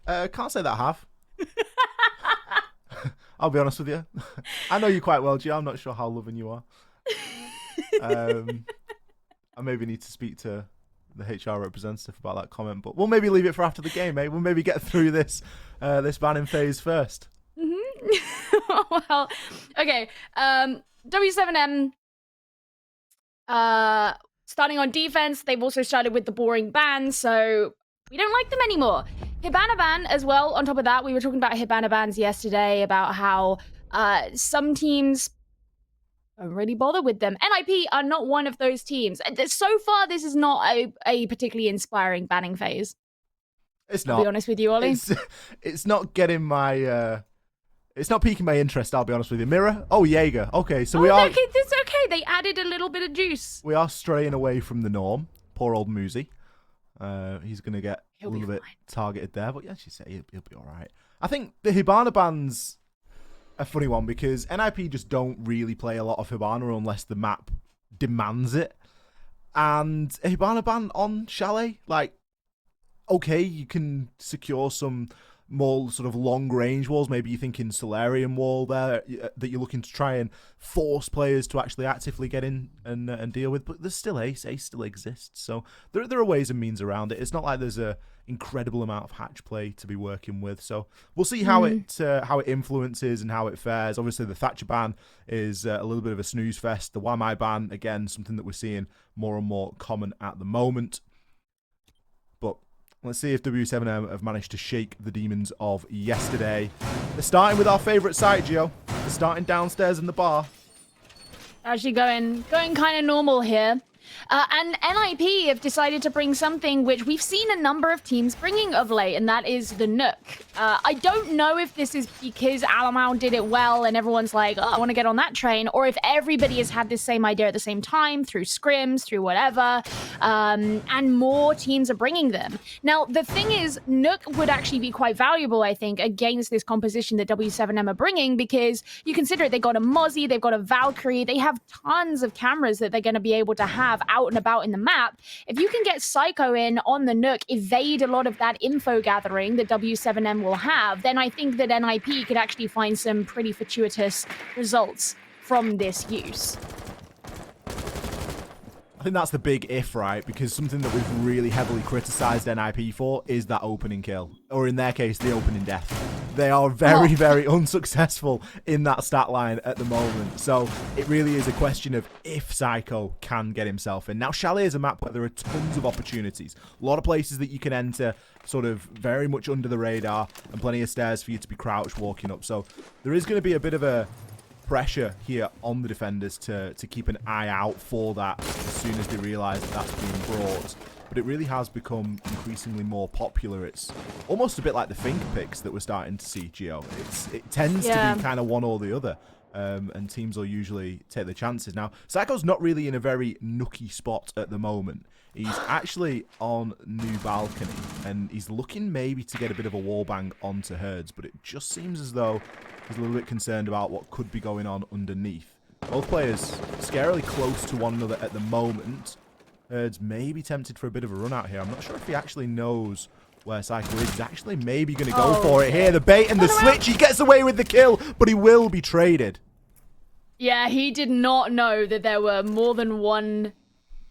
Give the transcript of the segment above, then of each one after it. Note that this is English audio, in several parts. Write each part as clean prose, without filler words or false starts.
Can't say that I have. I'll be honest with you. I know you quite well, Gio. I'm not sure how loving you are. I maybe need to speak to the HR representative about that comment, but we'll maybe leave it for after the game, mate. We'll maybe get through this banning phase first. Well, okay. W7M starting on defense. They've also started with the boring bans, so we don't like them anymore. Hibana ban as well. On top of that, we were talking about Hibana bans yesterday, about how some teams don't really bother with them. NIP are not one of those teams. So far, this is not a particularly inspiring banning phase. It's not. I'll be honest with you, Ollie. It's not getting my... it's not piquing my interest, I'll be honest with you. Mirror? Oh, Jaeger. Okay, so we are... Okay, it's okay. They added a little bit of juice. We are straying away from the norm. Poor old Muzi. He's going to get a little bit targeted there, but yeah, as you say, he'll be all right. I think the Hibana ban's a funny one because NIP just don't really play a lot of Hibana unless the map demands it. And a Hibana ban on Chalet, like, okay, you can secure some more sort of long-range walls. Maybe you're thinking Solarium wall there that you're looking to try and force players to actually actively get in and deal with. But there's still Ace. Ace still exists. So there are ways and means around it. It's not like there's a incredible amount of hatch play to be working with. So we'll see how it influences and how it fares. Obviously, the Thatcher ban is a little bit of a snooze fest. The YMI ban, again, something that we're seeing more and more common at the moment. Let's see if W7M have managed to shake the demons of yesterday. They're starting with our favourite site, Gio. They're starting downstairs in the bar. Actually going kind of normal here. And NIP have decided to bring something which we've seen a number of teams bringing of late, and that is the Nook. I don't know if this is because Alamau did it well and everyone's like, oh, I want to get on that train, or if everybody has had this same idea at the same time through scrims, through whatever, and more teams are bringing them. Now, the thing is, Nook would actually be quite valuable, I think, against this composition that W7M are bringing, because you consider it, they've got a Mozzie, they've got a Valkyrie, they have tons of cameras that they're going to be able to have out and about in the map. If you can get Psycho in on the Nook, evade a lot of that info gathering that W7M will have, then I think that NIP could actually find some pretty fortuitous results from this use. I think that's the big if, right? Because something that we've really heavily criticised NIP for is that opening kill. Or in their case, the opening death. They are very, very unsuccessful in that stat line at the moment. So it really is a question of if Psycho can get himself in. Now, Chalet is a map where there are tons of opportunities. A lot of places that you can enter sort of very much under the radar and plenty of stairs for you to be crouched walking up. So there is going to be a bit of a pressure here on the defenders to keep an eye out for that as soon as they realise that that's being brought. But it really has become increasingly more popular. It's almost a bit like the finger picks that we're starting to see, Gio. It tends to be kind of one or the other, and teams will usually take the chances. Now, Psycho's not really in a very nooky spot at the moment. He's actually on new balcony, and he's looking maybe to get a bit of a wallbang onto Herds, but it just seems as though he's a little bit concerned about what could be going on underneath. Both players scarily close to one another at the moment. Herds may be tempted for a bit of a run out here. I'm not sure if he actually knows where Psycho is. He's actually maybe going to go for it here. The bait and the switch. He gets away with the kill, but he will be traded. Yeah, he did not know that there were more than one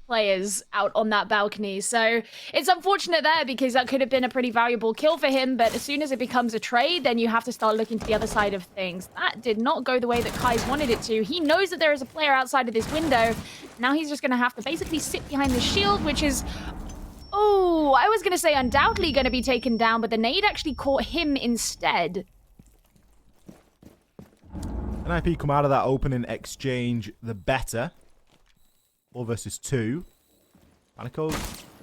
players out on that balcony. So it's unfortunate there because that could have been a pretty valuable kill for him. But as soon as it becomes a trade, then you have to start looking to the other side of things. That did not go the way that Kai's wanted it to. He knows that there is a player outside of this window. Now he's just going to have to basically sit behind the shield, which is... Oh, I was going to say undoubtedly going to be taken down, but the nade actually caught him instead. NIP come out of that opening exchange the better. 4 versus 2. Panico,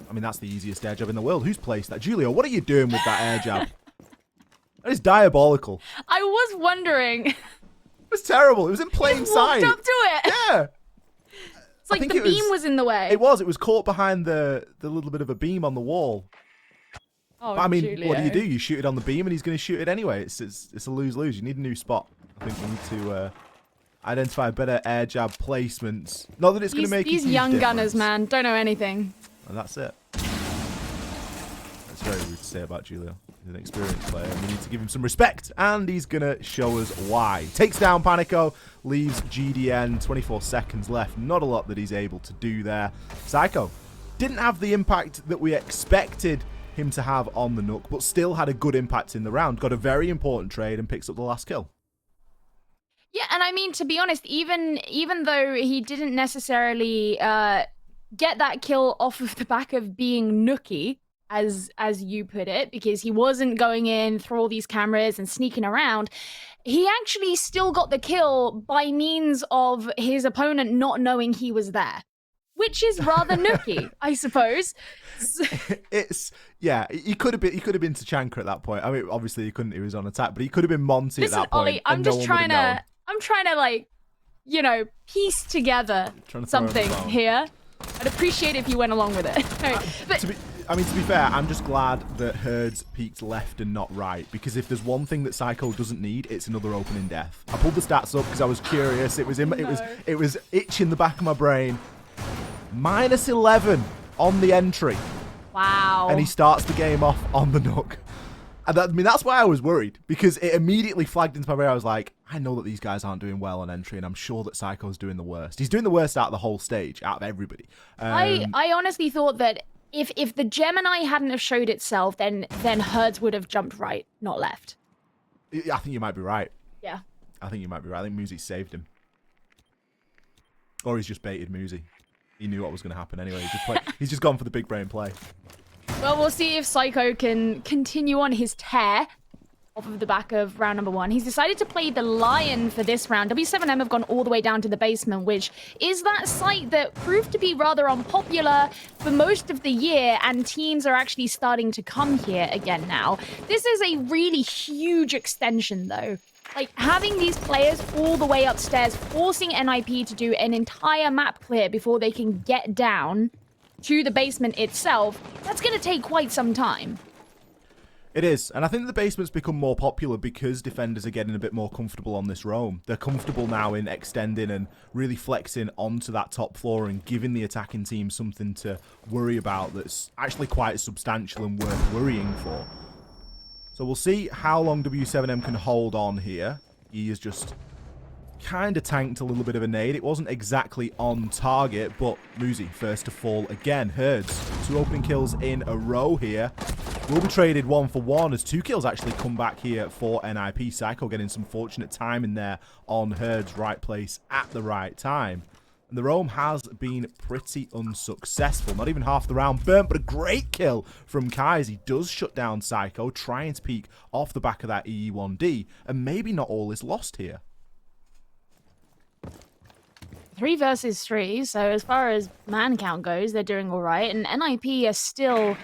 I mean, that's the easiest air jab in the world. Who's placed that? Julio, what are you doing with that air jab? That is diabolical. I was wondering. It was terrible. It was in plain sight. Walked up to it. Yeah. It's like the beam was in the way. It was. It was caught behind the little bit of a beam on the wall. Oh, I mean, Julio. what do? You shoot it on the beam and he's going to shoot it anyway. It's a lose-lose. You need a new spot. I think we need to identify better air jab placements. Not that it's going to make these young gunners, man, don't know anything. And that's it. That's very rude to say about Julio. He's an experienced player, and we need to give him some respect, and he's going to show us why. Takes down Panico, leaves GDN, 24 seconds left. Not a lot that he's able to do there. Psycho didn't have the impact that we expected him to have on the Nook, but still had a good impact in the round. Got a very important trade and picks up the last kill. Yeah, and I mean, to be honest, even though he didn't necessarily get that kill off of the back of being nookie, as you put it, because he wasn't going in through all these cameras and sneaking around, he actually still got the kill by means of his opponent not knowing he was there, which is rather nookie, I suppose. He could have been Tachanka at that point. I mean, obviously he couldn't. He was on attack, but he could have been Monty at that point. Ollie, I'm trying to like, piece together something here. I'd appreciate it if you went along with it. But to be fair, I'm just glad that Herds peeked left and not right, because if there's one thing that Psycho doesn't need, it's another opening death. I pulled the stats up because I was curious. It was itching the back of my brain. -11 on the entry. Wow. And he starts the game off on the Nook. And that's why I was worried, because it immediately flagged into my brain. I was like, I know that these guys aren't doing well on entry, and I'm sure that Psycho's doing the worst. He's doing the worst out of the whole stage, out of everybody. I honestly thought that if the Gemini hadn't have showed itself, then Herds would have jumped right, not left. I think you might be right. Yeah. I think you might be right. I think Muzi saved him. Or he's just baited Muzi. He knew what was going to happen anyway. He's just gone for the big brain play. Well, we'll see if Psycho can continue on his tear off of the back of round number 1. He's decided to play the Lion for this round. W7M have gone all the way down to the basement, which is that site that proved to be rather unpopular for most of the year, and teams are actually starting to come here again now. This is a really huge extension, though. Like, having these players all the way upstairs, forcing NIP to do an entire map clear before they can get down to the basement itself, that's going to take quite some time. It is, and I think the basement's become more popular because defenders are getting a bit more comfortable on this roam. They're comfortable now in extending and really flexing onto that top floor and giving the attacking team something to worry about that's actually quite substantial and worth worrying for. So we'll see how long W7M can hold on here. He is just kind of tanked a little bit of a nade. It wasn't exactly on target, but Muzi first to fall again. Herds, 2 opening kills in a row here. Will be traded 1 for 1 as 2 kills actually come back here for NIP. Psycho getting some fortunate time in there on Herds, right place at the right time. And the roam has been pretty unsuccessful. Not even half the round burnt, but a great kill from Kai as he does shut down Psycho, trying to peek off the back of that EE1D. And maybe not all is lost here. 3 versus 3, so as far as man count goes, they're doing all right. And NIP are still...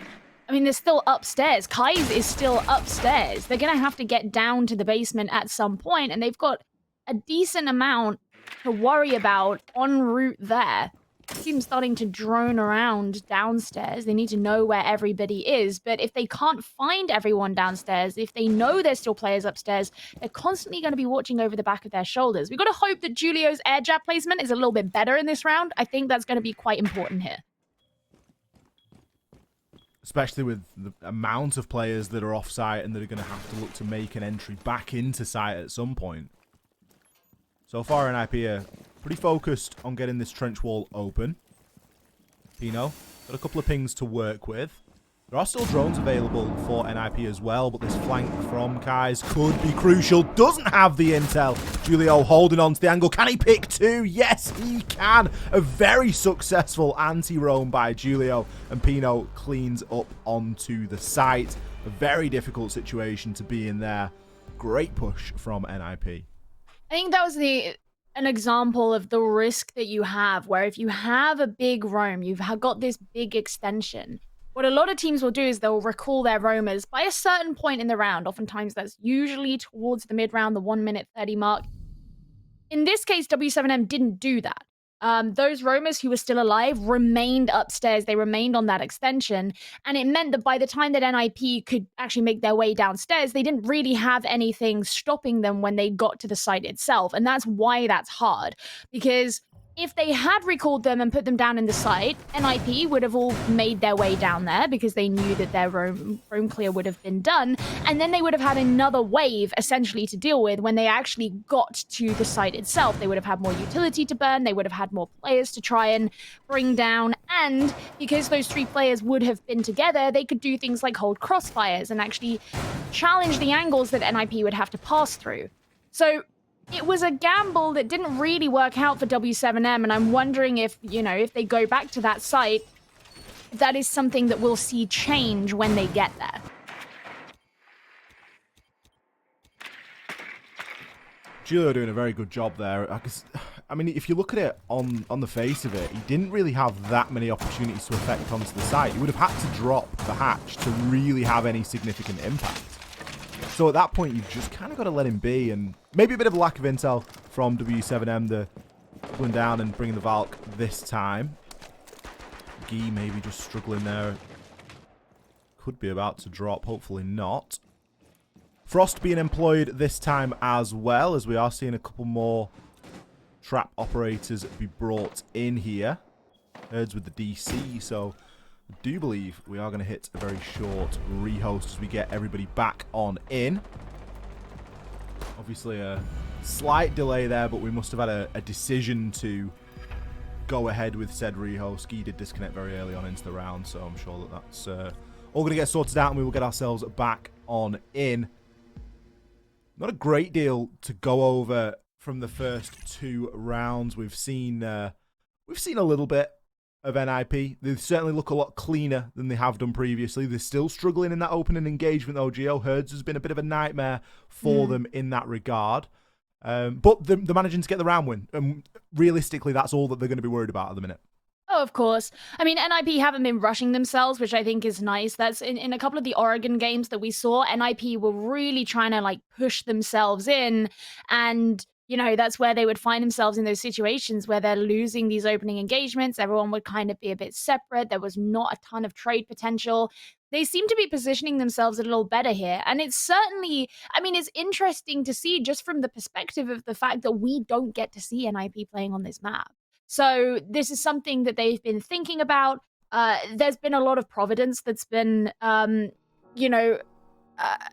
I mean, they're still upstairs. Kai's is still upstairs. They're going to have to get down to the basement at some point, and they've got a decent amount to worry about en route there. Team's starting to drone around downstairs. They need to know where everybody is, but if they can't find everyone downstairs, if they know there's still players upstairs, they're constantly going to be watching over the back of their shoulders. We've got to hope that Julio's air jab placement is a little bit better in this round. I think that's going to be quite important here. Especially with the amount of players that are off-site and that are going to have to look to make an entry back into site at some point. So far, NIP are pretty focused on getting this trench wall open. Pino, got a couple of pings to work with. There are still drones available for NIP as well, but this flank from Kai's could be crucial. Doesn't have the intel. Julio holding on to the angle. Can he pick 2? Yes, he can. A very successful anti-roam by Julio, and Pino cleans up onto the site. A very difficult situation to be in there. Great push from NIP. I think that was an example of the risk that you have, where if you have a big roam, you've got this big extension. What a lot of teams will do is they'll recall their roamers by a certain point in the round. Oftentimes that's usually towards the mid-round, the 1 minute 30 mark. In this case, W7M didn't do that. Those roamers who were still alive remained upstairs. They remained on that extension. And it meant that by the time that NIP could actually make their way downstairs, they didn't really have anything stopping them when they got to the site itself. And that's why that's hard. Because if they had recalled them and put them down in the site, NIP would have all made their way down there because they knew that their roam clear would have been done. And then they would have had another wave essentially to deal with when they actually got to the site itself. They would have had more utility to burn. They would have had more players to try and bring down. And because those 3 players would have been together, they could do things like hold crossfires and actually challenge the angles that NIP would have to pass through. So it was a gamble that didn't really work out for W7M, and I'm wondering if, if they go back to that site, that is something that we'll see change when they get there. Julio doing a very good job there. I mean, if you look at it on the face of it, he didn't really have that many opportunities to affect onto the site. He would have had to drop the hatch to really have any significant impact. So at that point, you've just kind of got to let him be, and maybe a bit of a lack of intel from W7M, the pulling down and bringing the Valk this time. Guy maybe just struggling there. Could be about to drop, hopefully not. Frost being employed this time as well, as we are seeing a couple more trap operators be brought in here. Herds with the DC, so I do believe we are going to hit a very short rehost as we get everybody back on in. Obviously a slight delay there, but we must have had a decision to go ahead with said rehost. Guy did disconnect very early on into the round, so I'm sure that that's all going to get sorted out and we will get ourselves back on in. Not a great deal to go over from the first 2 rounds. We've seen a little bit of NIP. They certainly look a lot cleaner than they have done previously. They're still struggling in that opening engagement, though, Gio. Herds has been a bit of a nightmare for them in that regard. But they're managing to get the round win. And realistically, that's all that they're going to be worried about at the minute. Oh, of course. I mean, NIP haven't been rushing themselves, which I think is nice. That's in a couple of the Oregon games that we saw, NIP were really trying to push themselves in, and that's where they would find themselves in those situations where they're losing these opening engagements. Everyone would kind of be a bit separate. There was not a ton of trade potential. They seem to be positioning themselves a little better here. And it's certainly, it's interesting to see just from the perspective of the fact that we don't get to see NIP playing on this map. So this is something that they've been thinking about. There's been a lot of providence that's been,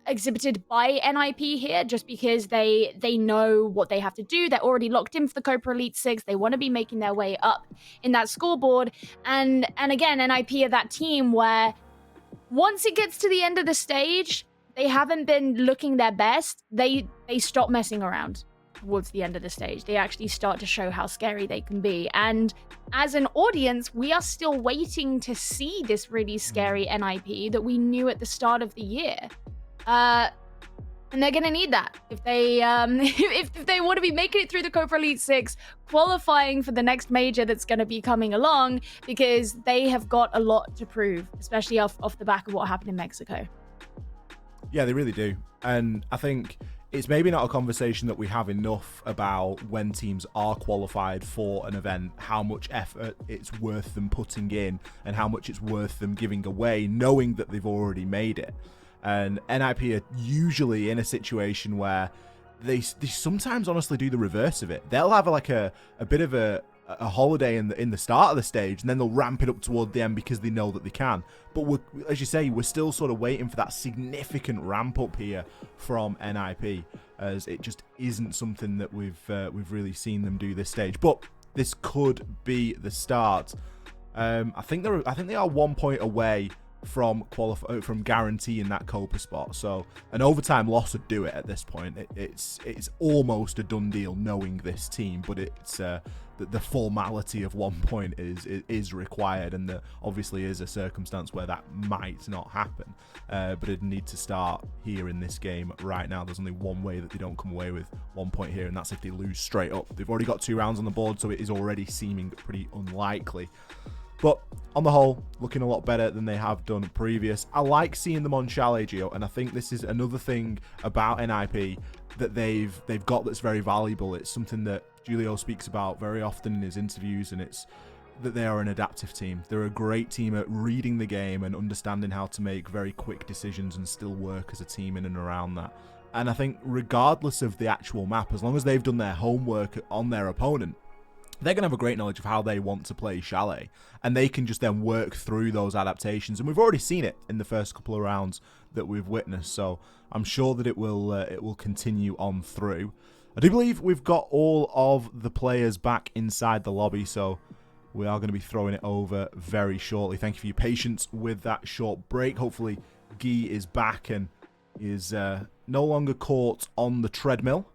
exhibited by NIP here, just because they know what they have to do. They're already locked in for the Copa Elite 6. They want to be making their way up in that scoreboard. And again, NIP are that team where once it gets to the end of the stage, they haven't been looking their best. They stop messing around towards the end of the stage. They actually start to show how scary they can be. And as an audience, we are still waiting to see this really scary NIP that we knew at the start of the year. And they're going to need that if they if they want to be making it through the Copa Elite 6, qualifying for the next major that's going to be coming along, because they have got a lot to prove, especially off the back of what happened in Mexico. Yeah, they really do. And I think it's maybe not a conversation that we have enough about when teams are qualified for an event, how much effort it's worth them putting in and how much it's worth them giving away, knowing that they've already made it. And NIP are usually in a situation where they sometimes honestly do the reverse of it. They'll have a bit of a holiday in the start of the stage, and then they'll ramp it up toward the end because they know that they can. But as you say, we're still sort of waiting for that significant ramp up here from NIP, as it just isn't something that we've really seen them do this stage. But this could be the start. I think they are 1 point away from guaranteeing that Copa spot. So an overtime loss would do it at this point. It's almost a done deal knowing this team, but it's the formality of 1 point is required, and there obviously is a circumstance where that might not happen, but it'd need to start here in this game right now. There's only one way that they don't come away with 1 point here, and that's if they lose straight up. They've already got 2 rounds on the board, so it is already seeming pretty unlikely. But on the whole, looking a lot better than they have done previous. I like seeing them on Chalet, Gio, and I think this is another thing about NIP that they've got that's very valuable. It's something that Julio speaks about very often in his interviews, and it's that they are an adaptive team. They're a great team at reading the game and understanding how to make very quick decisions and still work as a team in and around that. And I think regardless of the actual map, as long as they've done their homework on their opponent, they're going to have a great knowledge of how they want to play Chalet, and they can just then work through those adaptations. And we've already seen it in the first couple of rounds that we've witnessed, so I'm sure that it will continue on through. I do believe we've got all of the players back inside the lobby, so we are going to be throwing it over very shortly. Thank you for your patience with that short break. Hopefully, Guy is back and is no longer caught on the treadmill,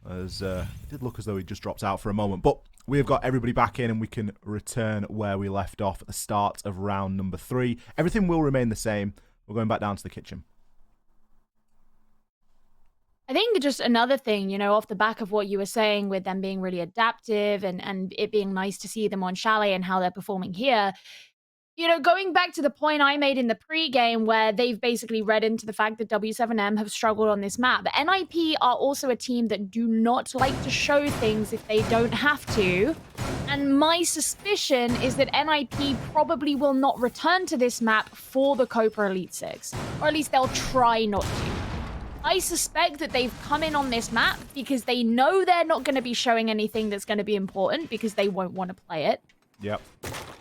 as it did look as though he just dropped out for a moment. But we have got everybody back in, and we can return where we left off at the start of round number 3. Everything will remain the same. We're going back down to the kitchen. I think just another thing, you know, off the back of what you were saying with them being really adaptive and it being nice to see them on Chalet and how they're performing here, you know, going back to the point I made in the pregame where they've basically read into the fact that W7M have struggled on this map. The NIP are also a team that do not like to show things if they don't have to. And my suspicion is that NIP probably will not return to this map for the Copa Elite 6. Or at least they'll try not to. I suspect that they've come in on this map because they know they're not going to be showing anything that's going to be important because they won't want to play it. Yep.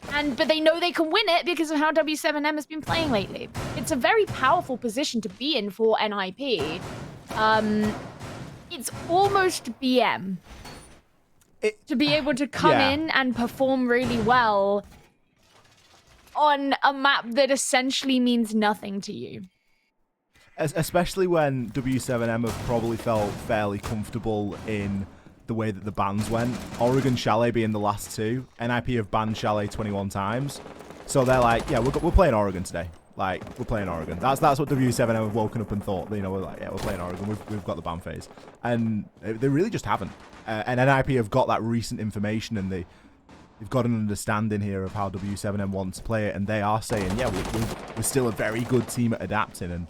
But they know they can win it because of how W7M has been playing lately. It's a very powerful position to be in for NIP. It's almost BM. To be able to come in and perform really well on a map that essentially means nothing to you. Especially when W7M have probably felt fairly comfortable in the way that the bans went. Oregon Chalet being the last 2. NIP have banned Chalet 21 times. So they're like, yeah, we're playing Oregon today. Like, we're playing Oregon. That's what W7M have woken up and thought. You know, we're like, yeah, we're playing Oregon. We've got the ban phase. And they really just haven't. And NIP have got that recent information, and they've got an understanding here of how W7M want to play it. And they are saying, yeah, we're still a very good team at adapting. And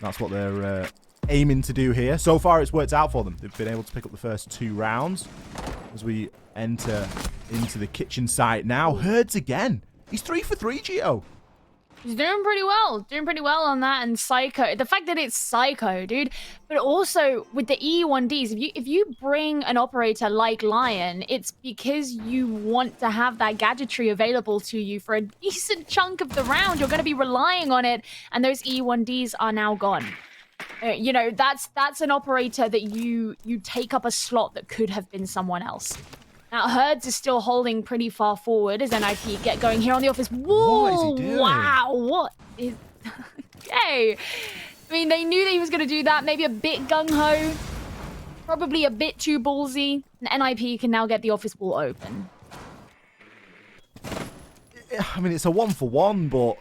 that's what they're aiming to do here. So far, it's worked out for them. They've been able to pick up the first 2 rounds as we enter into the kitchen site now. Herds again. He's 3 for 3, Gio. He's doing pretty well. Doing pretty well on that. And Psycho. The fact that it's Psycho, dude. But also, with the E1Ds, if you bring an operator like Lion, it's because you want to have that gadgetry available to you for a decent chunk of the round. You're going to be relying on it. And those E1Ds are now gone. You know, that's an operator that you take up a slot that could have been someone else. Now, Herds is still holding pretty far forward as NIP get going here on the office. Whoa! What is he doing? Wow! What is... Okay. I mean, they knew that he was going to do that. Maybe a bit gung-ho. Probably a bit too ballsy. And NIP can now get the office wall open. I mean, it's a 1-for-1, but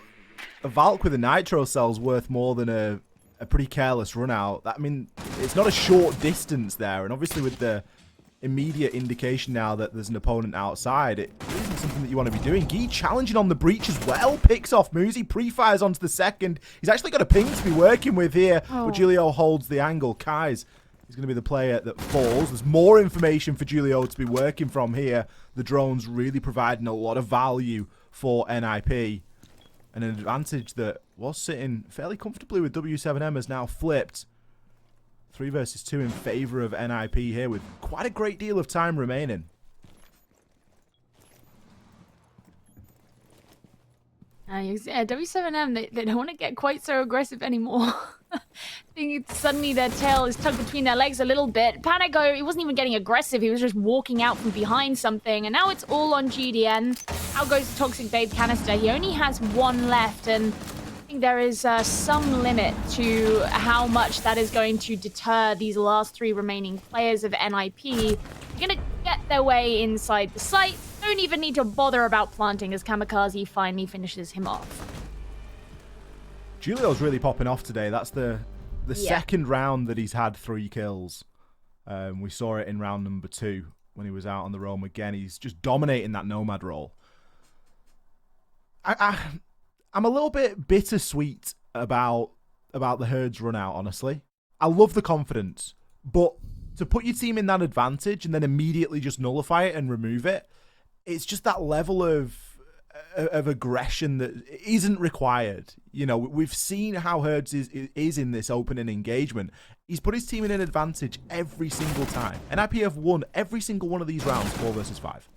a Valk with a Nitro cell's worth more than a pretty careless run out. I mean, it's not a short distance there. And obviously with the immediate indication now that there's an opponent outside, it isn't something that you want to be doing. Guy challenging on the breach as well. Picks off Muzi, pre-fires onto the second. He's actually got a ping to be working with here. But Julio holds the angle. Kai's is going to be the player that falls. There's more information for Julio to be working from here. The drone's really providing a lot of value for NIP. And an advantage that was sitting fairly comfortably with W7M has now flipped. 3 versus 2 in favor of NIP here with quite a great deal of time remaining. Yeah, W7M, they don't want to get quite so aggressive anymore. I think suddenly their tail is tucked between their legs a little bit. Panico, he wasn't even getting aggressive. He was just walking out from behind something. And now it's all on GDN. Out goes the Toxic Babe canister. He only has 1 left. And I think there is some limit to how much that is going to deter these last 3 remaining players of NIP. They're going to get their way inside the site. Don't even need to bother about planting as Kamikaze finally finishes him off. Julio's really popping off today. That's the second round that he's had 3 kills. We saw it in round number 2 when he was out on the roam again. He's just dominating that Nomad role. I'm a little bit bittersweet about the Herds run out, honestly. I love the confidence, but to put your team in that advantage and then immediately just nullify it and remove it, it's just that level of of aggression that isn't required. You know, we've seen how Herds is in this opening engagement. He's put his team in an advantage every single time. NIP have won every single one of these rounds, 4 versus 5.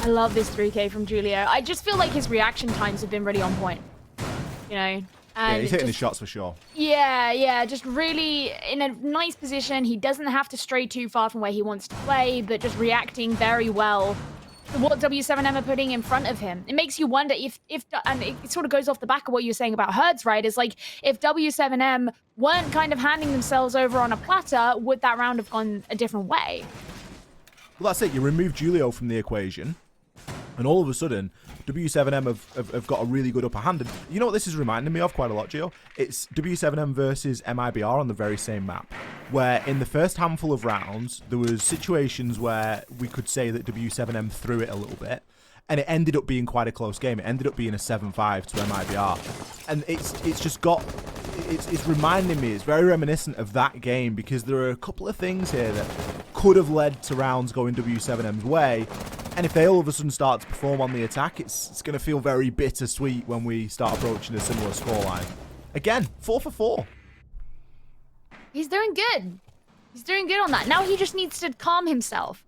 I love this 3K from Julio. I just feel like his reaction times have been really on point. You know? And yeah, he's hitting his shots for sure. Yeah, just really in a nice position. He doesn't have to stray too far from where he wants to play, but just reacting very well to what W7M are putting in front of him. It makes you wonder if and it sort of goes off the back of what you were saying about Herds, right? Is like, if W7M weren't kind of handing themselves over on a platter, would that round have gone a different way? Well, that's it. You remove Julio from the equation, and all of a sudden, W7M have got a really good upper hand. And you know what this is reminding me of quite a lot, Gio? It's W7M versus MIBR on the very same map, where in the first handful of rounds, there was situations where we could say that W7M threw it a little bit, and it ended up being quite a close game. It ended up being a 7-5 to MIBR. And it's just got... It's reminding me, it's very reminiscent of that game, because there are a couple of things here that could have led to rounds going W7M's way. And if they all of a sudden start to perform on the attack, it's going to feel very bittersweet when we start approaching a similar scoreline. Again, 4 for 4. He's doing good. He's doing good on that. Now he just needs to calm himself.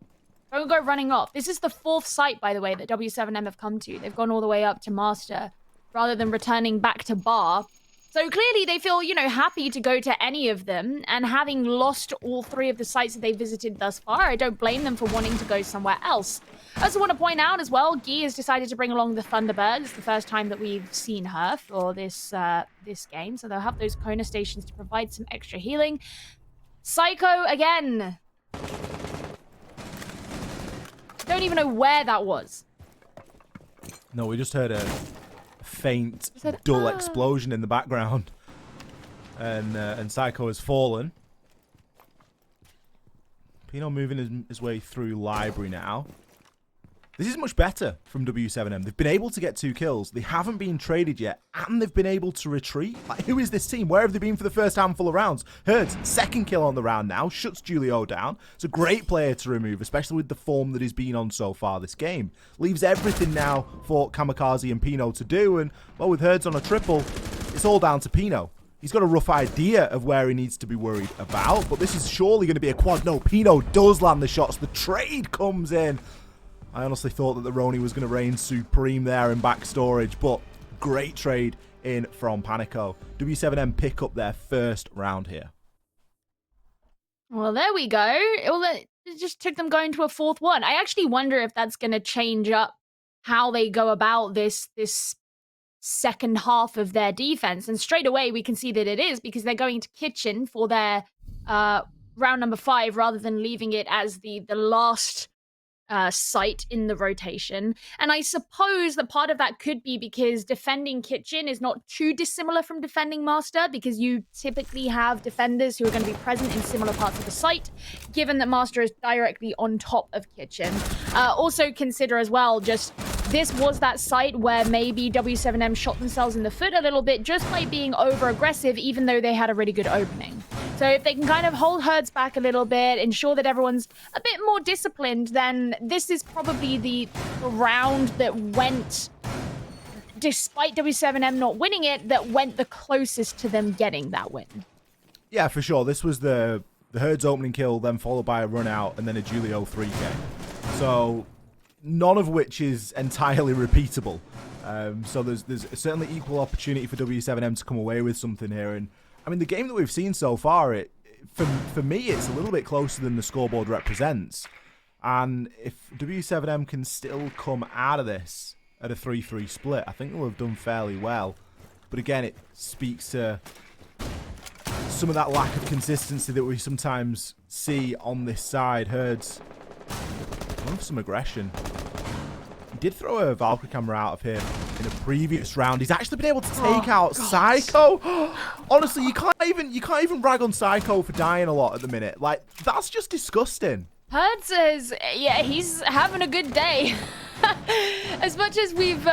Don't go running off. This is the 4th site, by the way, that W7M have come to. They've gone all the way up to Master, rather than returning back to Bar. So clearly they feel, you know, happy to go to any of them, and having lost all 3 of the sites that they visited thus far, I don't blame them for wanting to go somewhere else. I also want to point out as well, Guy has decided to bring along the Thunderbird. It's the first time that we've seen her for this this game, so they'll have those Kona stations to provide some extra healing. Psycho again. Don't even know where that was. No, we just heard a faint, dull explosion in the background, and Psycho has fallen. Pino moving his way through library now. This is much better from W7M. They've been able to get 2 kills. They haven't been traded yet, and they've been able to retreat. Like, who is this team? Where have they been for the first handful of rounds? Herds, 2nd kill on the round now, shuts Julio down. It's a great player to remove, especially with the form that he's been on so far this game. Leaves everything now for Kamikaze and Pino to do, and, well, with Herds on a triple, it's all down to Pino. He's got a rough idea of where he needs to be worried about, but this is surely going to be a quad. No, Pino does land the shots. The trade comes in. I honestly thought that the Roni was going to reign supreme there in back storage, but great trade in from Panico. W7M pick up their first round here. Well, there we go. It just took them going to a 4th one. I actually wonder if that's going to change up how they go about this second half of their defense. And straight away, we can see that it is, because they're going to Kitchen for their round number 5 rather than leaving it as the last site in the rotation. And I suppose that part of that could be because defending Kitchen is not too dissimilar from defending Master, because you typically have defenders who are going to be present in similar parts of the site, given that Master is directly on top of Kitchen. Also consider as well, just this was that site where maybe W7M shot themselves in the foot a little bit just by being over-aggressive, even though they had a really good opening. So if they can kind of hold Herds back a little bit, ensure that everyone's a bit more disciplined, then this is probably the round that went, despite W7M not winning it, that went the closest to them getting that win. Yeah, for sure. This was the Herds opening kill, then followed by a run out, and then a Julio 3K. So none of which is entirely repeatable. So there's certainly equal opportunity for W7M to come away with something here. And I mean, the game that we've seen so far, for me, it's a little bit closer than the scoreboard represents. And if W7M can still come out of this at a 3-3 split, I think they'll have done fairly well. But again, it speaks to some of that lack of consistency that we sometimes see on this side. Herds going for some aggression. He did throw a Valkyrie camera out of him in a previous round. He's actually been able to take out Psycho. Honestly, you can't even rag on Psycho for dying a lot at the minute. Like, that's just disgusting. Herds says, yeah, he's having a good day. As much as we've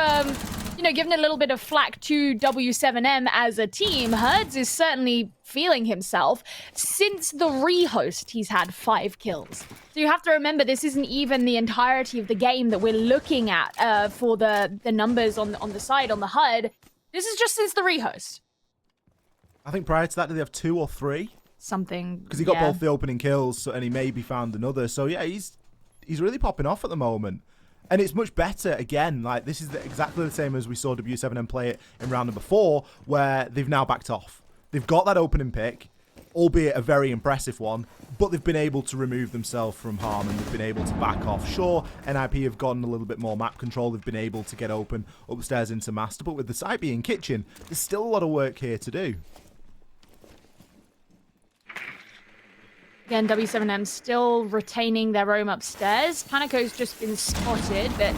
you know, giving a little bit of flack to W7M as a team, Herds is certainly feeling himself. Since the rehost, he's had 5 kills. So you have to remember, this isn't even the entirety of the game that we're looking at for the numbers on the side, on the HUD. This is just since the rehost. I think prior to that, did they have 2 or 3? Something. Because he got both the opening kills, and he maybe found another. So yeah, he's really popping off at the moment. And it's much better, again, like this is exactly the same as we saw W7M play it in round number 4, where they've now backed off. They've got that opening pick, albeit a very impressive one, but they've been able to remove themselves from harm and they've been able to back off. Sure, NIP have gotten a little bit more map control. They've been able to get open upstairs into Master, but with the site being kitchen, there's still a lot of work here to do. Again, W7M still retaining their roam upstairs. Panico's just been spotted, but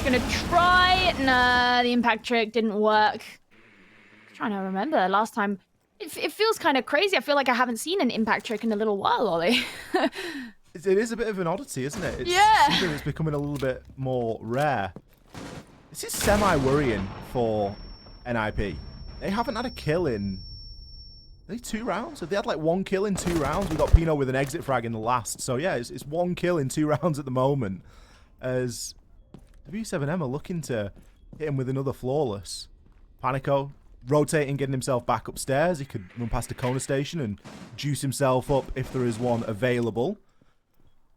gonna try. Nah, the impact trick didn't work. I'm trying to remember last time. It feels kind of crazy. I feel like I haven't seen an impact trick in a little while, Ollie. It is a bit of an oddity, isn't it? It's something that's becoming a little bit more rare. This is semi-worrying for NIP. They haven't had a kill in... Are they 2 rounds? Have they had like 1 kill in 2 rounds? We got Pino with an exit frag in the last. So yeah, it's 1 kill in 2 rounds at the moment. As W7M are looking to hit him with another flawless. Panico rotating, getting himself back upstairs. He could run past the corner station and juice himself up if there is one available.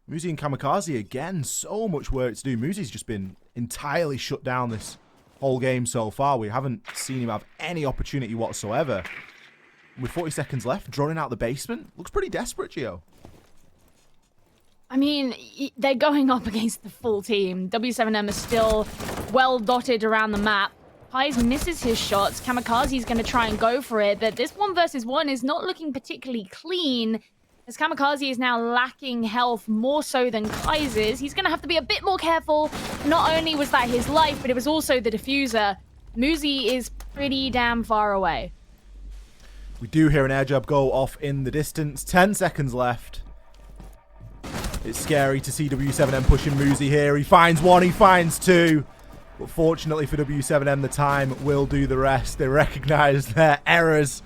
Muzi and Kamikaze again, so much work to do. Muzi's just been entirely shut down this whole game so far. We haven't seen him have any opportunity whatsoever. With 40 seconds left, drawing out the basement. Looks pretty desperate, Gio. I mean, they're going up against the full team. W7M is still well dotted around the map. Pies misses his shots. Kamikaze's going to try and go for it, but this 1 versus 1 is not looking particularly clean, as Kamikaze is now lacking health more so than Kaiser's. He's going to have to be a bit more careful. Not only was that his life, but it was also the diffuser. Muzi is pretty damn far away. We do hear an air jab go off in the distance. 10 seconds left. It's scary to see W7M pushing Muzi here. He finds 1, he finds 2. But fortunately for W7M, the time will do the rest. They recognize their errors.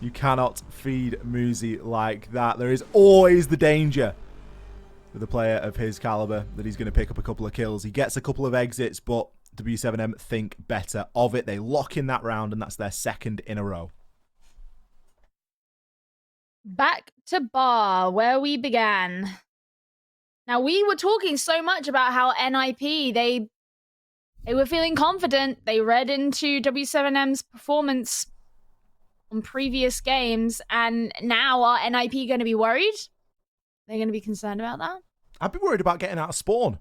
You cannot feed Muzi like that. There is always the danger with a player of his caliber that he's going to pick up a couple of kills. He gets a couple of exits, but W7M think better of it. They lock in that round, and that's their 2nd in a row. Back to bar, where we began. Now, we were talking so much about how NIP, they were feeling confident. They read into W7M's performance on previous games, and now are NIP going to be worried? They're going to be concerned about that? I'd be worried about getting out of spawn.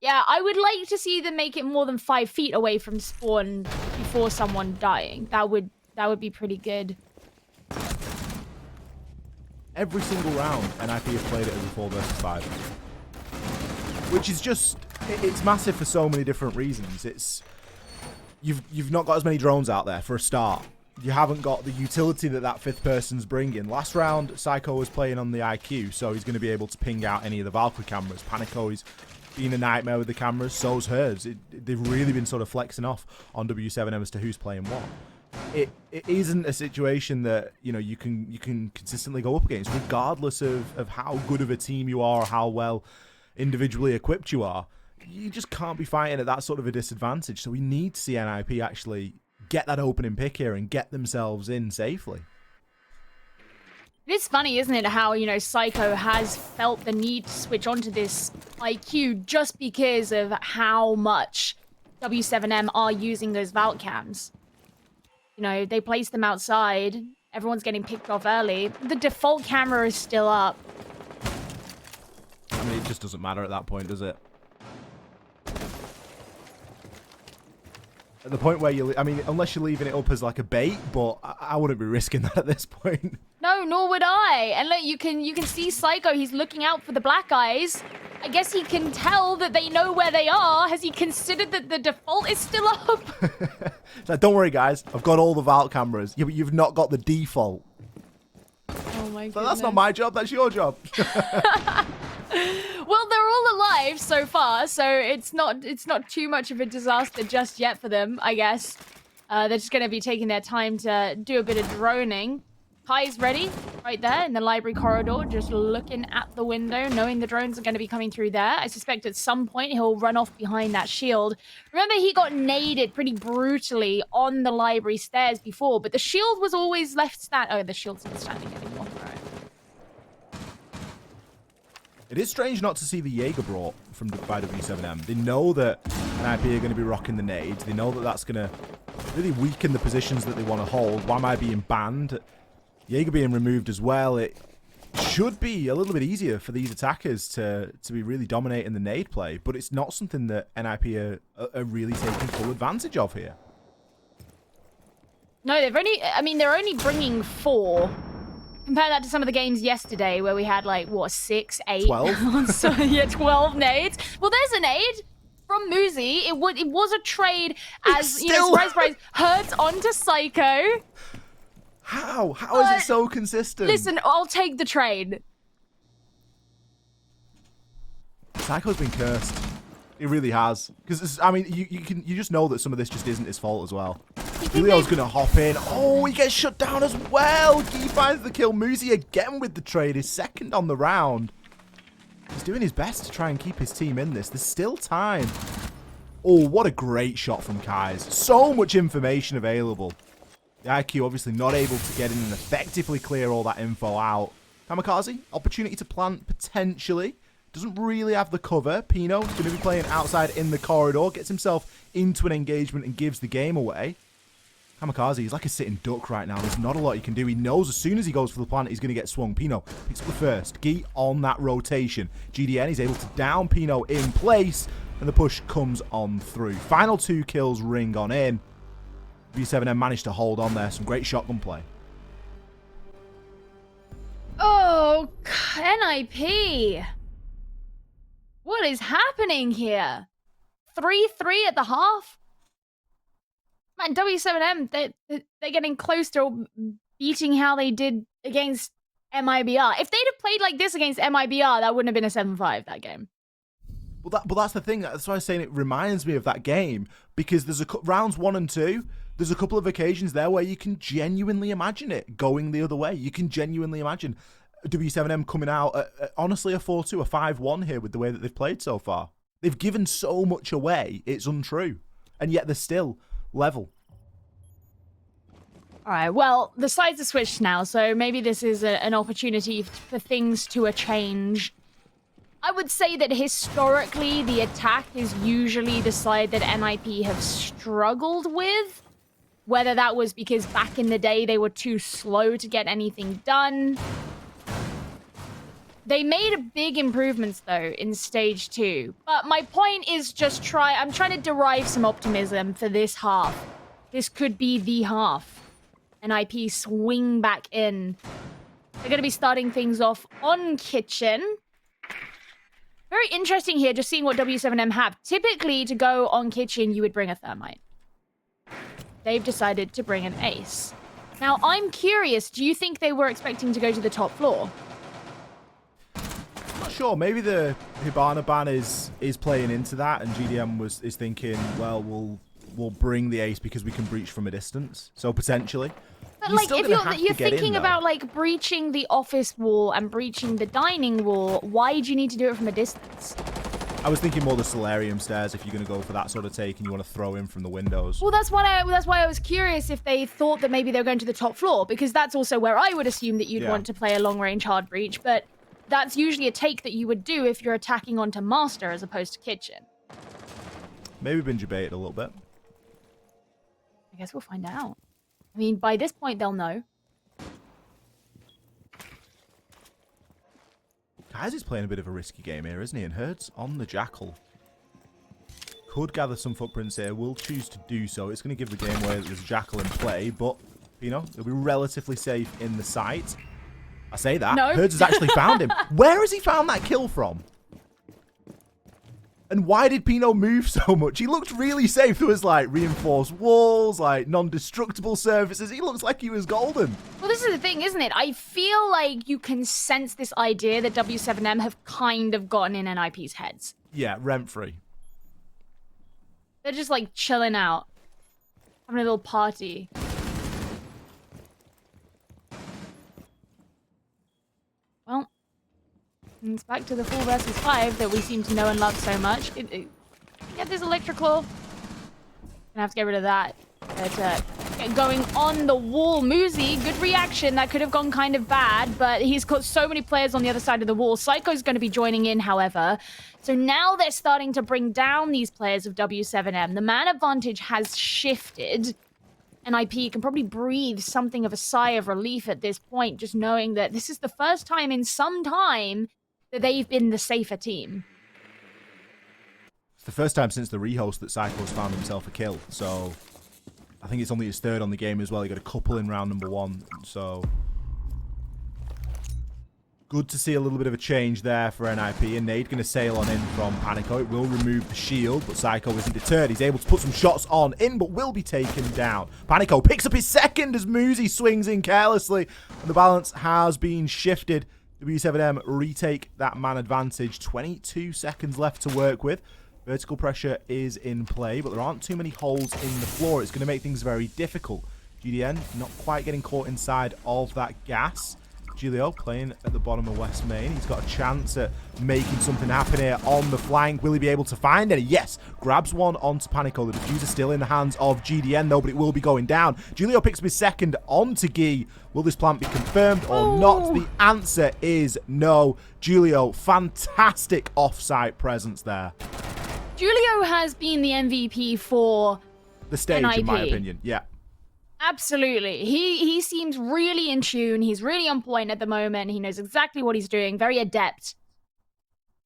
Yeah, I would like to see them make it more than 5 feet away from spawn before someone dying. That would be pretty good. Every single round, NIP have played it as a 4 versus 5. Which is just... It's massive for so many different reasons. It's... You've not got as many drones out there, for a start. You haven't got the utility that 5th person's bringing. Last round, Psycho was playing on the IQ, so he's going to be able to ping out any of the Valkyrie cameras. Panico is being a nightmare with the cameras, so's Herds. They've really been sort of flexing off on W7M as to who's playing what. It isn't a situation that, you know, you can consistently go up against, regardless of how good of a team you are or how well individually equipped you are. You just can't be fighting at that sort of a disadvantage. So we need to see NIP actually get that opening pick here and get themselves in safely. It is funny, isn't it, how, you know, Psycho has felt the need to switch onto this IQ just because of how much W7M are using those Valk cams. You know, they place them outside. Everyone's getting picked off early. The default camera is still up. I mean, it just doesn't matter at that point, does it? At the point where I mean, unless you're leaving it up as like a bait, but I wouldn't be risking that at this point. No, nor would I. And look, you can see Psycho. He's looking out for the black eyes. I guess he can tell that they know where they are. Has he considered that the default is still up? It's like, don't worry, guys. I've got all the Vault cameras. Yeah, but you've not got the default. Oh my god. So that's not my job. That's your job. Well, they're all alive so far, so it's not too much of a disaster just yet for them, I guess. They're just going to be taking their time to do a bit of droning. Kai's ready, right there in the library corridor, just looking at the window, knowing the drones are going to be coming through there. I suspect at some point he'll run off behind that shield. Remember, he got naded pretty brutally on the library stairs before, but the shield was always left standing. Oh, the shield's not standing anymore. All right. It is strange not to see the Jaeger brought by W7M. They know that NIP are going to be rocking the nades. They know that that's going to really weaken the positions that they want to hold. Wamai being banned, Jaeger being removed as well. It should be a little bit easier for these attackers to be really dominating the nade play, but it's not something that NIP are really taking full advantage of here. No, they're only bringing 4. Compare that to some of the games yesterday where we had, like, what, 6, 8? 12? So, yeah, 12 nades. Well, there's a nade from Muzi. It was a trade as, you know, surprise, Hertz onto Psycho. How is it so consistent? Listen, I'll take the trade. Psycho's been cursed. He really has. Because, I mean, you just know that some of this just isn't his fault as well. Julio's going to hop in. Oh, he gets shut down as well. He finds the kill. Muzi again with the trade. His second on the round. He's doing his best to try and keep his team in this. There's still time. Oh, what a great shot from Kais. So much information available. The IQ obviously not able to get in and effectively clear all that info out. Kamikaze, opportunity to plant potentially. Doesn't really have the cover. Pino is going to be playing outside in the corridor. Gets himself into an engagement and gives the game away. Kamikaze, he's like a sitting duck right now. There's not a lot he can do. He knows as soon as he goes for the plant, he's going to get swung. Pino picks up the first. Gi on that rotation. GDN is able to down Pino in place, and the push comes on through. Final 2 kills ring on in. W7M managed to hold on there. Some great shotgun play. Oh, NIP. What is happening here? 3-3 at the half? Man, W7M, they're getting close to beating how they did against MIBR. If they'd have played like this against MIBR, that wouldn't have been a 7-5, that game. Well, that's the thing. That's why I was saying it reminds me of that game. Because there's rounds 1 and 2, there's a couple of occasions there where you can genuinely imagine it going the other way. You can genuinely imagine W7M coming out at honestly a 4-2, a 5-1 here with the way that they've played so far. They've given so much away, it's untrue. And yet they're still level. All right, well, the sides are switched now, so maybe this is an opportunity for things to change. I would say that historically, the attack is usually the side that NIP have struggled with. Whether that was because back in the day they were too slow to get anything done. They made big improvements, though, in Stage 2. But my point is just I'm trying to derive some optimism for this half. This could be the half. NIP swing back in. They're going to be starting things off on Kitchen. Very interesting here, just seeing what W7M have. Typically, to go on Kitchen, you would bring a Thermite. They've decided to bring an Ace. Now, I'm curious, do you think they were expecting to go to the top floor? Not sure. Maybe the Hibana ban is playing into that, and GDM is thinking, well, we'll bring the Ace because we can breach from a distance. So potentially. But like, if you're thinking about like breaching the office wall and breaching the dining wall, why do you need to do it from a distance? I was thinking more the solarium stairs if you're going to go for that sort of take and you want to throw in from the windows. Well, that's why I was curious if they thought that maybe they were going to the top floor, because that's also where I would assume that you'd want to play a long-range hard breach, but that's usually a take that you would do if you're attacking onto Master as opposed to Kitchen. Maybe been debated a little bit. I guess we'll find out. I mean, by this point, they'll know. Guys is playing a bit of a risky game here, isn't he? And Hertz on the Jackal. Could gather some footprints here. Will choose to do so. It's going to give the game away that there's a Jackal in play, but, you know, it'll be relatively safe in the site. I say that. No. Hertz has actually found him. Where has he found that kill from? And why did Pino move so much? He looked really safe. There was like reinforced walls, like non-destructible surfaces. He looks like he was golden. Well, this is the thing, isn't it? I feel like you can sense this idea that W7M have kind of gotten in NIP's heads. Yeah, rent-free. They're just like chilling out, having a little party. Well, it's back to the 4 versus 5 that we seem to know and love so much. Get this Electric Claw. Gonna have to get rid of that. But going on the wall, Muzi, good reaction. That could have gone kind of bad, but he's got so many players on the other side of the wall. Psycho's going to be joining in, however. So now they're starting to bring down these players of W7M. The man advantage has shifted. NIP can probably breathe something of a sigh of relief at this point, just knowing that this is the first time in some time that they've been the safer team. It's the first time since the rehost that Psycho's found himself a kill, so I think it's only his 3rd on the game as well. He got a couple in round number 1, so good to see a little bit of a change there for NIP. And Nade going to sail on in from Panico. It will remove the shield, but Psycho isn't deterred. He's able to put some shots on in, but will be taken down. Panico picks up his 2nd as Muzi swings in carelessly, and the balance has been shifted. W7M retake that man advantage. 22 seconds left to work with. Vertical pressure is in play, but there aren't too many holes in the floor. It's going to make things very difficult. GDN not quite getting caught inside of that gas. Julio playing at the bottom of West Main. He's got a chance at making something happen here on the flank. Will he be able to find any? Yes. Grabs one onto Panico. The diffuser still in the hands of GDN, though, but it will be going down. Julio picks up his 2nd onto Guy. Will this plant be confirmed or not? The answer is no. Julio, fantastic off-site presence there. Julio has been the MVP for the stage, NIP. in my opinion. Yeah. Absolutely. He seems really in tune. He's really on point at the moment. He knows exactly what he's doing. Very adept.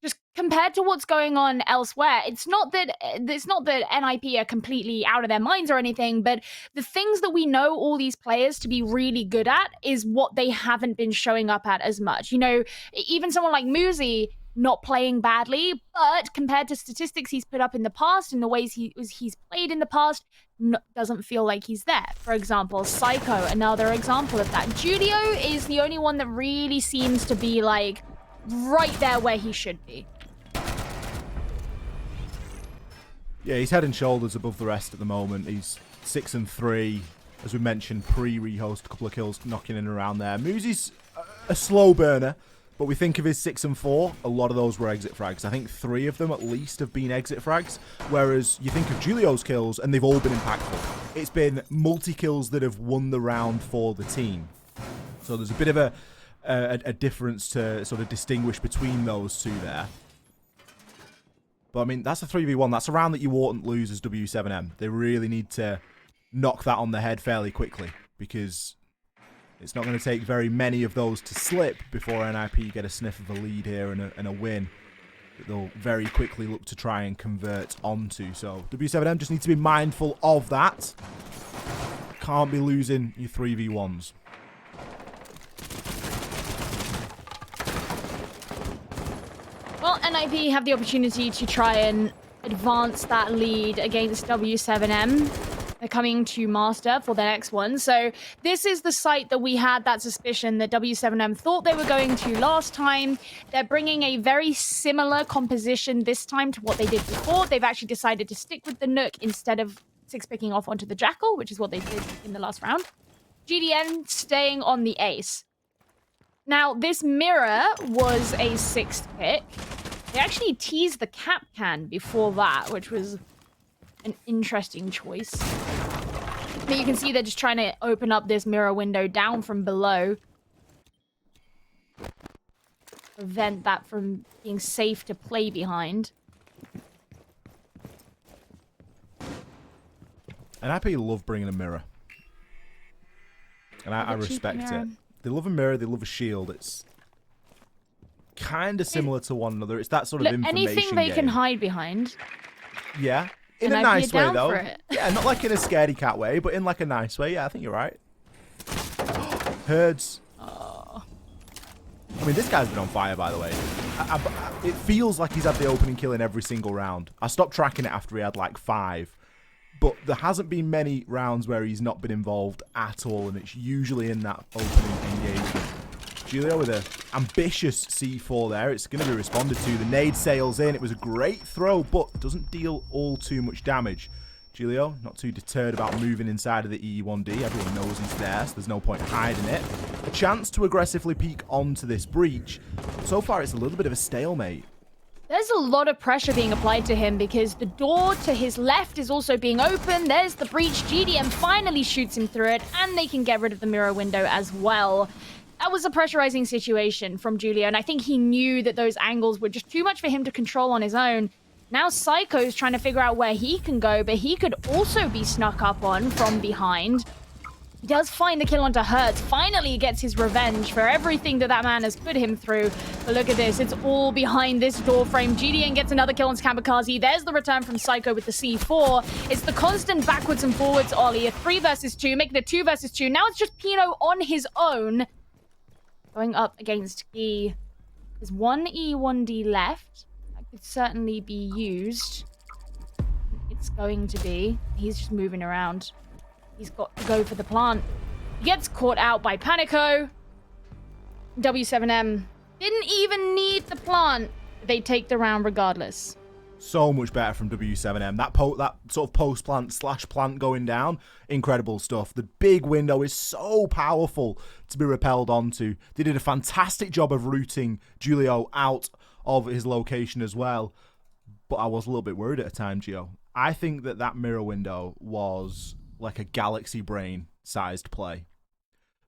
Just compared to what's going on elsewhere, it's not that NIP are completely out of their minds or anything, but the things that we know all these players to be really good at is what they haven't been showing up at as much. You know, even someone like Muzi not playing badly, but compared to statistics he's put up in the past and the ways he's played in the past, doesn't feel like he's there. For example, Psycho, another example of that. Julio is the only one that really seems to be like right there where he should be. Yeah, he's head and shoulders above the rest at the moment. He's 6-3, as we mentioned, pre-rehost, a couple of kills knocking in around there. Muzi's a slow burner, but we think of his 6-4, a lot of those were exit frags. I think 3 of them at least have been exit frags, whereas you think of Julio's kills and they've all been impactful. It's been multi-kills that have won the round for the team. So there's a bit of a difference to sort of distinguish between those two there. But I mean, that's a 3v1. That's a round that you oughtn't lose as W7M. They really need to knock that on the head fairly quickly, because it's not going to take very many of those to slip before NIP get a sniff of a lead here and a win that they'll very quickly look to try and convert onto. So W7M just need to be mindful of that. Can't be losing your 3v1s. Well, NIP have the opportunity to try and advance that lead against W7M. They're coming to Master for their next one. So this is the site that we had that suspicion that W7M thought they were going to last time. They're bringing a very similar composition this time to what they did before. They've actually decided to stick with the Nook instead of 6-picking off onto the Jackal, which is what they did in the last round. GDN staying on the Ace. Now, this Mirror was a 6th pick. They actually teased the Cap Can before that, which was an interesting choice. But you can see they're just trying to open up this mirror window down from below. Prevent that from being safe to play behind. And NIP love bringing a mirror. And I respect it. They love a mirror, they love a shield. It's kind of similar to one another. It's that sort of information anything they game. can hide behind. Yeah. In a nice way, though. Yeah, not like in a scaredy cat way, but in like a nice way. Yeah, I think you're right. Herds. Oh. I mean, this guy's been on fire, by the way. It feels like he's had the opening kill in every single round. I stopped tracking it after he had like 5. But there hasn't been many rounds where he's not been involved at all, and it's usually in that opening engagement. Julio with an ambitious C4 there. It's going to be responded to. The nade sails in. It was a great throw, but doesn't deal all too much damage. Julio, not too deterred about moving inside of the E1D. Everyone knows he's there, so there's no point hiding it. A chance to aggressively peek onto this breach. So far, it's a little bit of a stalemate. There's a lot of pressure being applied to him because the door to his left is also being opened. There's the breach. GDM finally shoots him through it, and they can get rid of the mirror window as well. That was a pressurizing situation from Julio, and I think he knew that those angles were just too much for him to control on his own. Now Psycho's trying to figure out where he can go, but he could also be snuck up on from behind. He does find the kill onto Hertz. Finally, he gets his revenge for everything that man has put him through. But look at this. It's all behind this door frame. GDN gets another kill onto Kamikaze. There's the return from Psycho with the C4. It's the constant backwards and forwards Ollie. A 3 versus 2, making it 2 versus 2. Now it's just Pino on his own. Going up against E. There's one E1D left. That could certainly be used. It's going to be. He's just moving around. He's got to go for the plant. He gets caught out by Panico. W7M didn't even need the plant. They take the round regardless. So much better from W7M. That sort of post-plant / plant going down, incredible stuff. The big window is so powerful to be repelled onto. They did a fantastic job of rooting Julio out of his location as well. But I was a little bit worried at a time, Gio. I think that mirror window was like a galaxy brain sized play,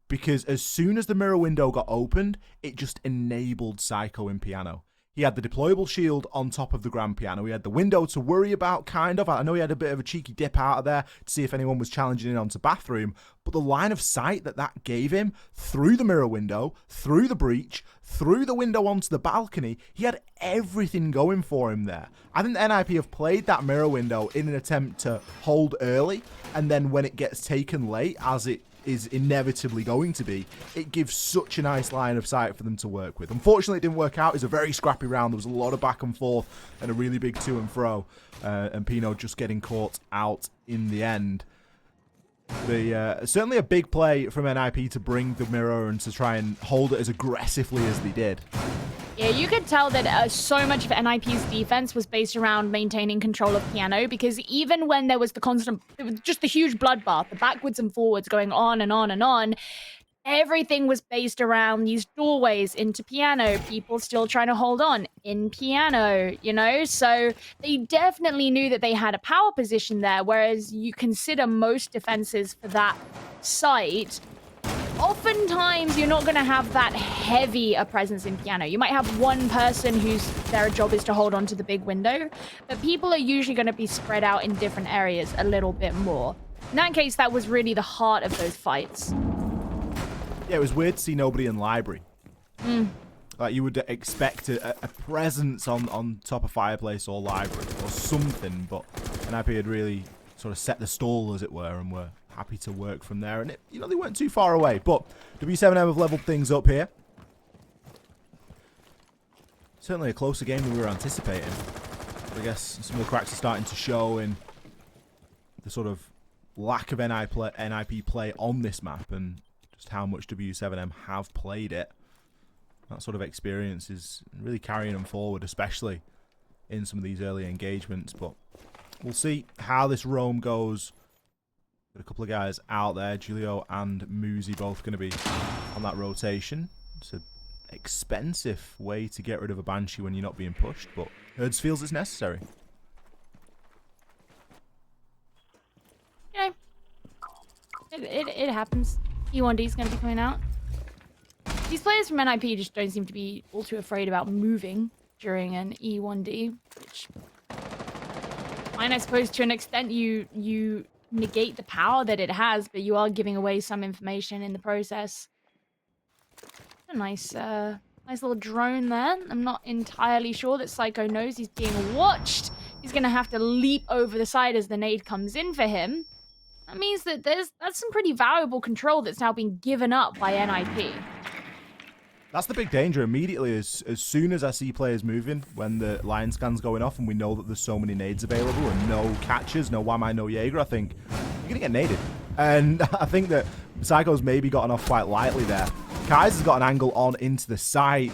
because as soon as the mirror window got opened, it just enabled Psycho in piano. He had the deployable shield on top of the grand piano. He had the window to worry about, kind of. I know he had a bit of a cheeky dip out of there to see if anyone was challenging in onto bathroom, but the line of sight that gave him through the mirror window, through the breach, through the window onto the balcony, he had everything going for him there. I think the NIP have played that mirror window in an attempt to hold early, and then when it gets taken late, as it is inevitably going to be, it gives such a nice line of sight for them to work with. Unfortunately, it didn't work out. It was a very scrappy round. There was a lot of back and forth and a really big to and fro, and Pino just getting caught out in the end. Certainly a big play from NIP to bring the mirror and to try and hold it as aggressively as they did. Yeah, you could tell that so much of NIP's defense was based around maintaining control of piano, because even when there was it was just the huge bloodbath, the backwards and forwards going on and on and on, everything was based around these doorways into piano, people still trying to hold on in piano, you know? So they definitely knew that they had a power position there, whereas you consider most defenses for that site, oftentimes you're not going to have that heavy a presence in piano. You might have one person their job is to hold on to the big window, but people are usually going to be spread out in different areas a little bit more. In that case, that was really the heart of those fights. Yeah, it was weird to see nobody in library. Like, you would expect a presence on top of fireplace or library or something, but NIP had really sort of set the stall, as it were, and were happy to work from there. And they weren't too far away, but W7M have leveled things up here. Certainly a closer game than we were anticipating. But I guess some of the cracks are starting to show in the sort of lack of NIP play on this map, and just how much W7M have played it. That sort of experience is really carrying them forward, especially in some of these early engagements. But we'll see how this roam goes. Got a couple of guys out there. Julio and Muzi both going to be on that rotation. It's an expensive way to get rid of a Banshee when you're not being pushed, but Hertz feels it's necessary. You know, it happens. E1D is going to be coming out. These players from NIP just don't seem to be all too afraid about moving during an E1D, which, fine, I suppose to an extent you negate the power that it has, but you are giving away some information in the process. A nice little drone there. I'm not entirely sure that Psycho knows he's being watched. He's going to have to leap over the side as the nade comes in for him. That means that that's some pretty valuable control that's now been given up by NIP. That's the big danger. Immediately, as soon as I see players moving, when the line scan's going off and we know that there's so many nades available and no catches, no Wamai, no Jaeger, I think you're going to get naded. And I think that Psycho's maybe gotten off quite lightly there. Kaiser's got an angle on into the site.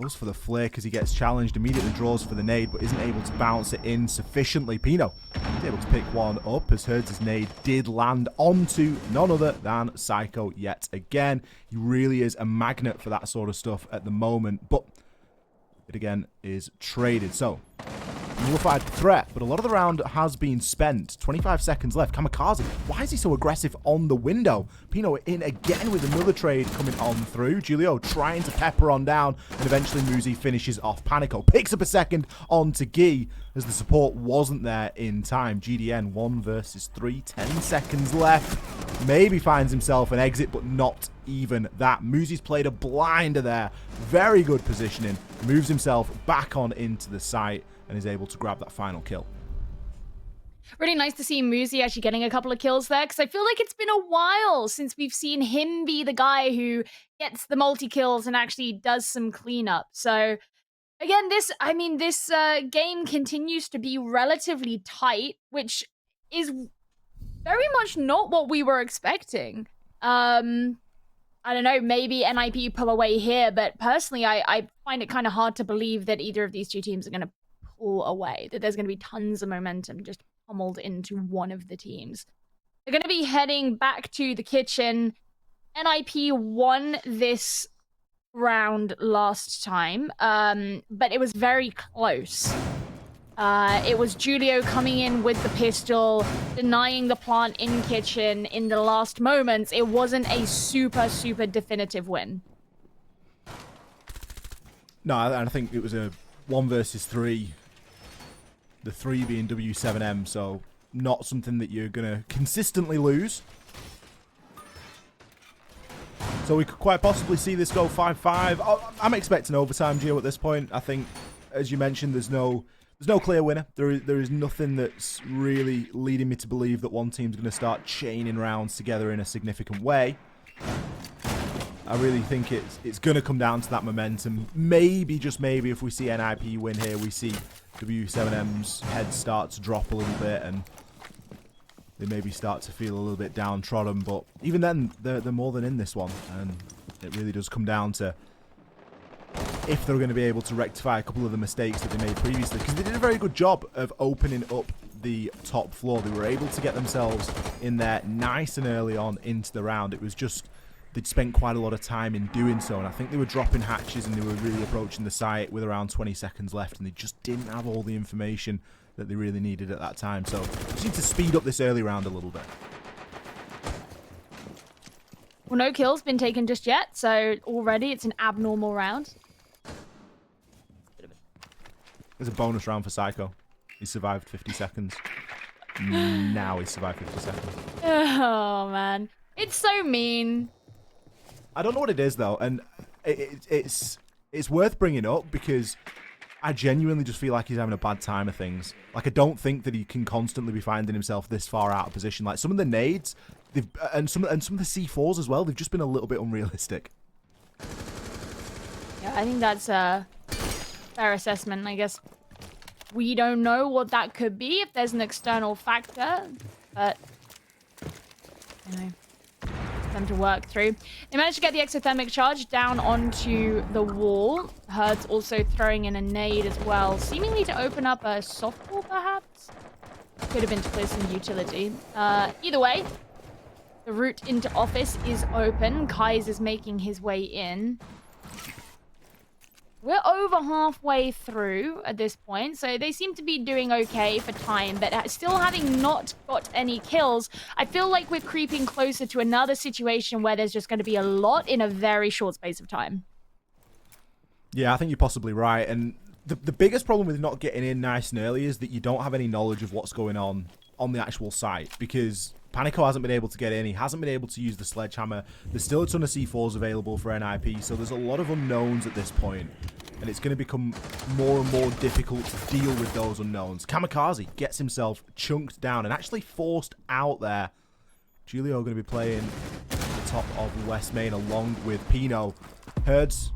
Goes for the flare because he gets challenged, immediately draws for the nade, but isn't able to bounce it in sufficiently. Pino is able to pick one up as Herds' nade did land onto none other than Psycho yet again. He really is a magnet for that sort of stuff at the moment, but it again is traded. So, nullified threat, but a lot of the round has been spent. 25 seconds left. Kamikaze, why is he so aggressive on the window? Pino in again with another trade coming on through. Julio trying to pepper on down, and eventually Muzi finishes off Panico. Picks up a second onto Gi as the support wasn't there in time. GDN 1 versus 3, 10 seconds left. Maybe finds himself an exit, but not even that. Muzi's played a blinder there. Very good positioning. Moves himself back on into the site and is able to grab that final kill. Really nice to see Muzi actually getting a couple of kills there, because I feel like it's been a while since we've seen him be the guy who gets the multi-kills and actually does some cleanup. So, again, this game continues to be relatively tight, which is very much not what we were expecting. I don't know, maybe NIP pull away here, but personally, I find it kind of hard to believe that either of these two teams are going to pull away, that there's going to be tons of momentum just pummeled into one of the teams. They're going to be heading back to the kitchen. NIP won this round last time, but it was very close. It was Julio coming in with the pistol, denying the plant in kitchen in the last moments. It wasn't a super, super definitive win. No, I think it was a 1 versus 3. The 3 being W7M, so not something that you're going to consistently lose. So we could quite possibly see this go 5-5. I'm expecting overtime, Gio, at this point. I think, as you mentioned, there's no clear winner. There is nothing that's really leading me to believe that one team's going to start chaining rounds together in a significant way. I really think it's going to come down to that momentum. Maybe, just maybe, if we see NIP win here, we see W7M's head start to drop a little bit and they maybe start to feel a little bit downtrodden. But even then, they're more than in this one. And it really does come down to if they're going to be able to rectify a couple of the mistakes that they made previously. Because they did a very good job of opening up the top floor. They were able to get themselves in there nice and early on into the round. It was just they'd spent quite a lot of time in doing so, and I think they were dropping hatches and they were really approaching the site with around 20 seconds left, and they just didn't have all the information that they really needed at that time. So just need to speed up this early round a little bit. Well, no kills been taken just yet, so already it's an abnormal round. There's a bonus round for Psycho. He survived 50 seconds. Now he survived 50 seconds. Oh, man. It's so mean. I don't know what it is, though, and it's worth bringing up because I genuinely just feel like he's having a bad time of things. Like, I don't think that he can constantly be finding himself this far out of position. Like, some of the nades, and some of the C4s as well, they've just been a little bit unrealistic. Yeah, I think that's a fair assessment. I guess we don't know what that could be if there's an external factor, but anyway. Them to work through. They managed to get the exothermic charge down onto the wall. Herd's also throwing in a nade as well, seemingly to open up a softball, perhaps? Could have been to play some utility. Either way, the route into office is open. Kais is making his way in. We're over halfway through at this point, so they seem to be doing okay for time, but still having not got any kills, I feel like we're creeping closer to another situation where there's just going to be a lot in a very short space of time. Yeah, I think you're possibly right, and the biggest problem with not getting in nice and early is that you don't have any knowledge of what's going on the actual site, because Panico hasn't been able to get in. He hasn't been able to use the sledgehammer. There's still a ton of C4s available for NIP, so there's a lot of unknowns at this point, and it's going to become more and more difficult to deal with those unknowns. Kamikaze gets himself chunked down and actually forced out there. Julio going to be playing at the top of West Main along with Pino. Herds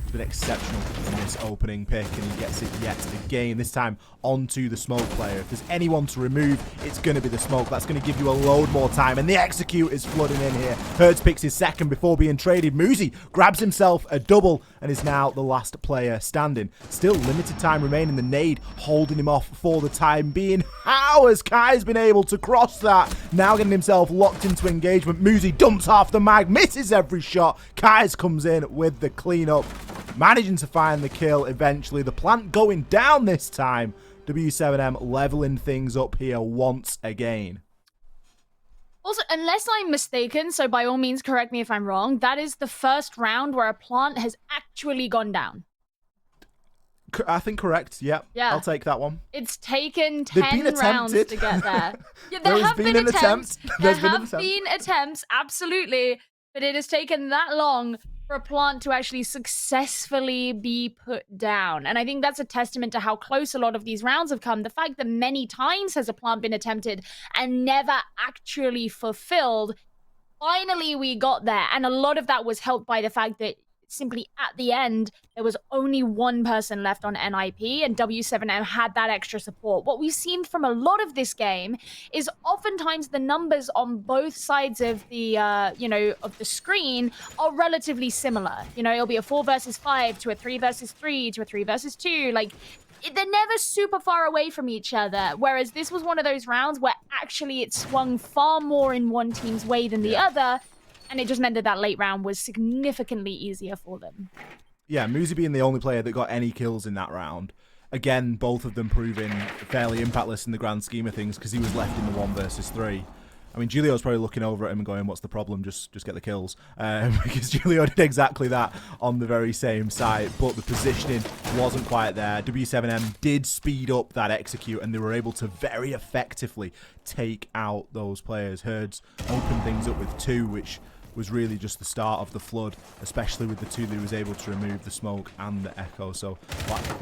has been exceptional in this opening pick, and he gets it yet again, this time onto the smoke player. If there's anyone to remove, it's going to be the smoke. That's going to give you a load more time, and the execute is flooding in here. Herds picks his second before being traded. Muzi grabs himself a double and is now the last player standing. Still limited time remaining. The nade holding him off for the time being. How has Kai's been able to cross that? Now getting himself locked into engagement. Muzi dumps half the mag, misses every shot. Kai's comes in with the cleanup, managing to find the kill eventually. The plant going down this time. W7M leveling things up here once again. Also, unless I'm mistaken, so by all means correct me if I'm wrong, that is the first round where a plant has actually gone down. I think correct, yep. Yeah. I'll take that one. It's taken 10 rounds to get there. Yeah, there have been attempts. There have been attempts, absolutely. But it has taken that long for a plant to actually successfully be put down. And I think that's a testament to how close a lot of these rounds have come. The fact that many times has a plant been attempted and never actually fulfilled. Finally, we got there. And a lot of that was helped by the fact that simply at the end, there was only one person left on NIP, and W7M had that extra support. What we've seen from a lot of this game is oftentimes the numbers on both sides of the, of the screen are relatively similar. You know, it'll be a 4 versus 5 to a 3 versus 3 to a 3 versus 2. Like, they're never super far away from each other. Whereas this was one of those rounds where actually it swung far more in one team's way than the other. And it just meant that that late round was significantly easier for them. Yeah, Muzi being the only player that got any kills in that round. Again, both of them proving fairly impactless in the grand scheme of things because he was left in the 1 versus 3. I mean, Julio's probably looking over at him and going, what's the problem? Just get the kills. Because Julio did exactly that on the very same side, but the positioning wasn't quite there. W7M did speed up that execute, and they were able to very effectively take out those players. Herds opened things up with 2, which was really just the start of the flood, especially with the 2 that he was able to remove, the smoke and the echo. So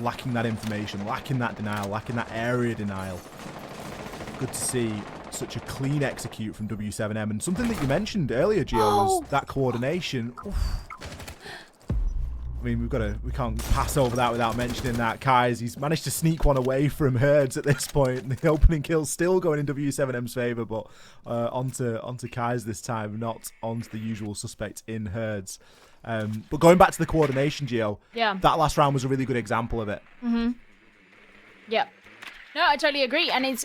lacking that information, lacking that denial, lacking that area denial. Good to see such a clean execute from W7M, and something that you mentioned earlier, Gio, was that coordination. Oof. I mean, we can't pass over that without mentioning that he's managed to sneak one away from Herds at this point. The opening kill's still going in W7M's favor, but onto Kai's this time, not onto the usual suspect in Herds. But going back to the coordination, Gio, that last round was a really good example of it. Yep. No, I totally agree. And it's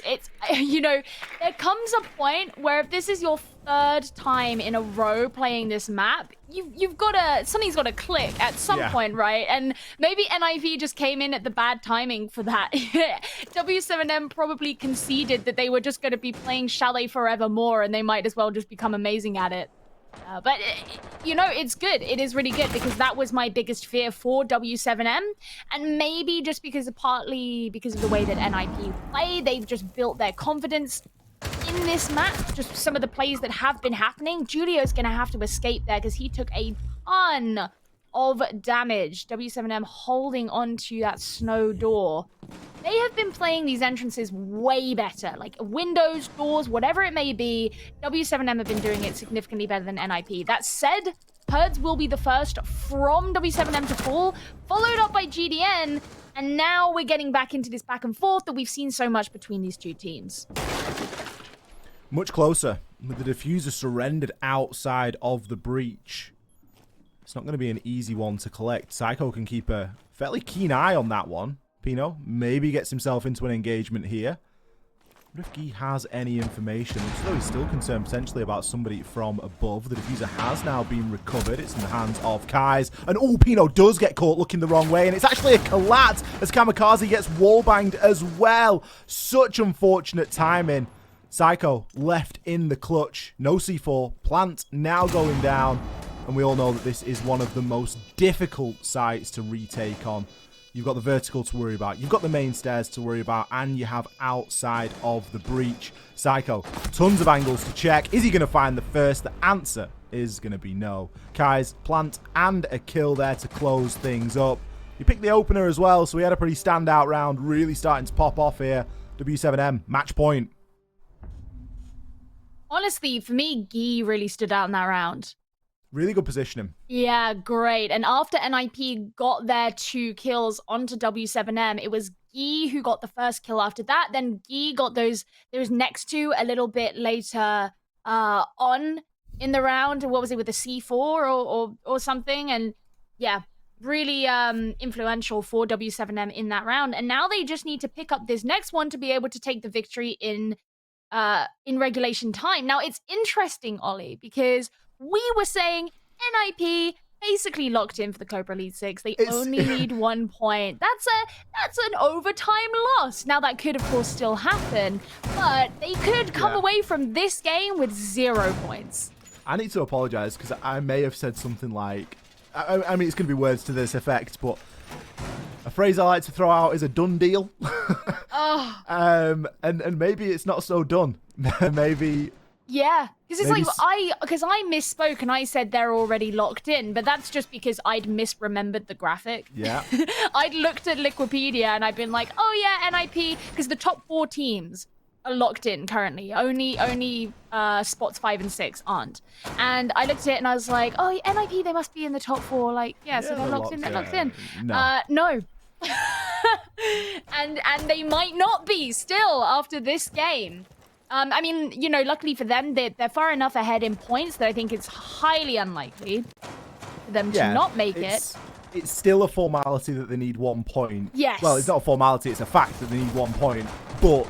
you know, there comes a point where if this is your 3rd time in a row playing this map, you've got to, something's got to click at some point, right? And maybe NIV just came in at the bad timing for that. W7M probably conceded that they were just going to be playing Chalet forevermore, and they might as well just become amazing at it. But, you know, it's good. It is really good because that was my biggest fear for W7M. And maybe just partly because of the way that NIP play, they've just built their confidence in this map. Just some of the plays that have been happening. Julio's going to have to escape there because he took a ton of damage. W7M holding onto that snow door. They have been playing these entrances way better. Like windows, doors, whatever it may be, W7M have been doing it significantly better than NIP. That said, Herds will be the first from W7M to fall, followed up by GDN, and now we're getting back into this back and forth that we've seen so much between these two teams. Much closer, with the diffuser surrendered outside of the breach. It's not going to be an easy one to collect. Psycho can keep a fairly keen eye on that one. Pino maybe gets himself into an engagement here. What if Guy has any information? Looks as though he's still concerned potentially about somebody from above. The diffuser has now been recovered. It's in the hands of Kai's. And oh, Pino does get caught looking the wrong way. And it's actually a collat as Kamikaze gets wallbanged as well. Such unfortunate timing. Psycho left in the clutch. No C4. Plant now going down. And we all know that this is one of the most difficult sites to retake on. You've got the vertical to worry about. You've got the main stairs to worry about. And you have outside of the breach. Psycho, tons of angles to check. Is he going to find the first? The answer is going to be no. Kai's plant and a kill there to close things up. He picked the opener as well, so he had a pretty standout round. Really starting to pop off here. W7M, match point. Honestly, for me, Guy really stood out in that round. Really good positioning. Yeah, great. And after NIP got their 2 kills onto W7M, it was Guy who got the first kill after that. Then Guy got those next 2 a little bit later on in the round. What was it, with the C4 or something? And yeah, really influential for W7M in that round. And now they just need to pick up this next one to be able to take the victory in regulation time. Now, it's interesting, Ollie, because we were saying NIP basically locked in for the Cobra Elite 6. They only need 1 point. That's an overtime loss. Now, that could, of course, still happen, but they could come away from this game with 0 points. I need to apologize because I may have said something like, I mean, it's going to be words to this effect, but a phrase I like to throw out is a done deal. And maybe it's not so done. Maybe. Yeah, because it's like I misspoke and I said they're already locked in, but that's just because I'd misremembered the graphic. Yeah. I'd looked at Liquipedia and I'd been like, oh yeah, NIP, because the top 4 teams are locked in currently. Only spots 5 and 6 aren't. And I looked at it and I was like, oh, NIP, they must be in the top 4. Like, yeah, so they're locked in. They're locked in. No. and they might not be still after this game. I mean, you know, luckily for them, they're far enough ahead in points that I think it's highly unlikely for them to not make it. It's still a formality that they need 1 point. Yes. Well, it's not a formality, it's a fact that they need 1 point. But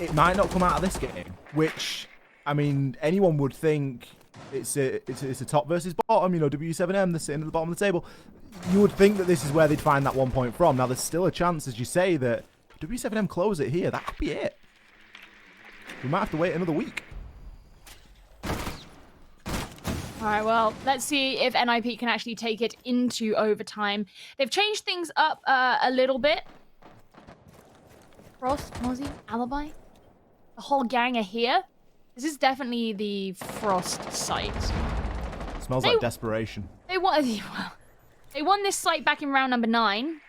it might not come out of this game, which, I mean, anyone would think it's a top versus bottom. You know, W7M, they're sitting at the bottom of the table. You would think that this is where they'd find that 1 point from. Now, there's still a chance, as you say, that W7M close it here. That could be it. We might have to wait another week. All right, well, let's see if NIP can actually take it into overtime. They've changed things up a little bit. Frost, Mozzie, Alibi. The whole gang are here. This is definitely the Frost site. Smells like desperation. They won this site back in round number 9.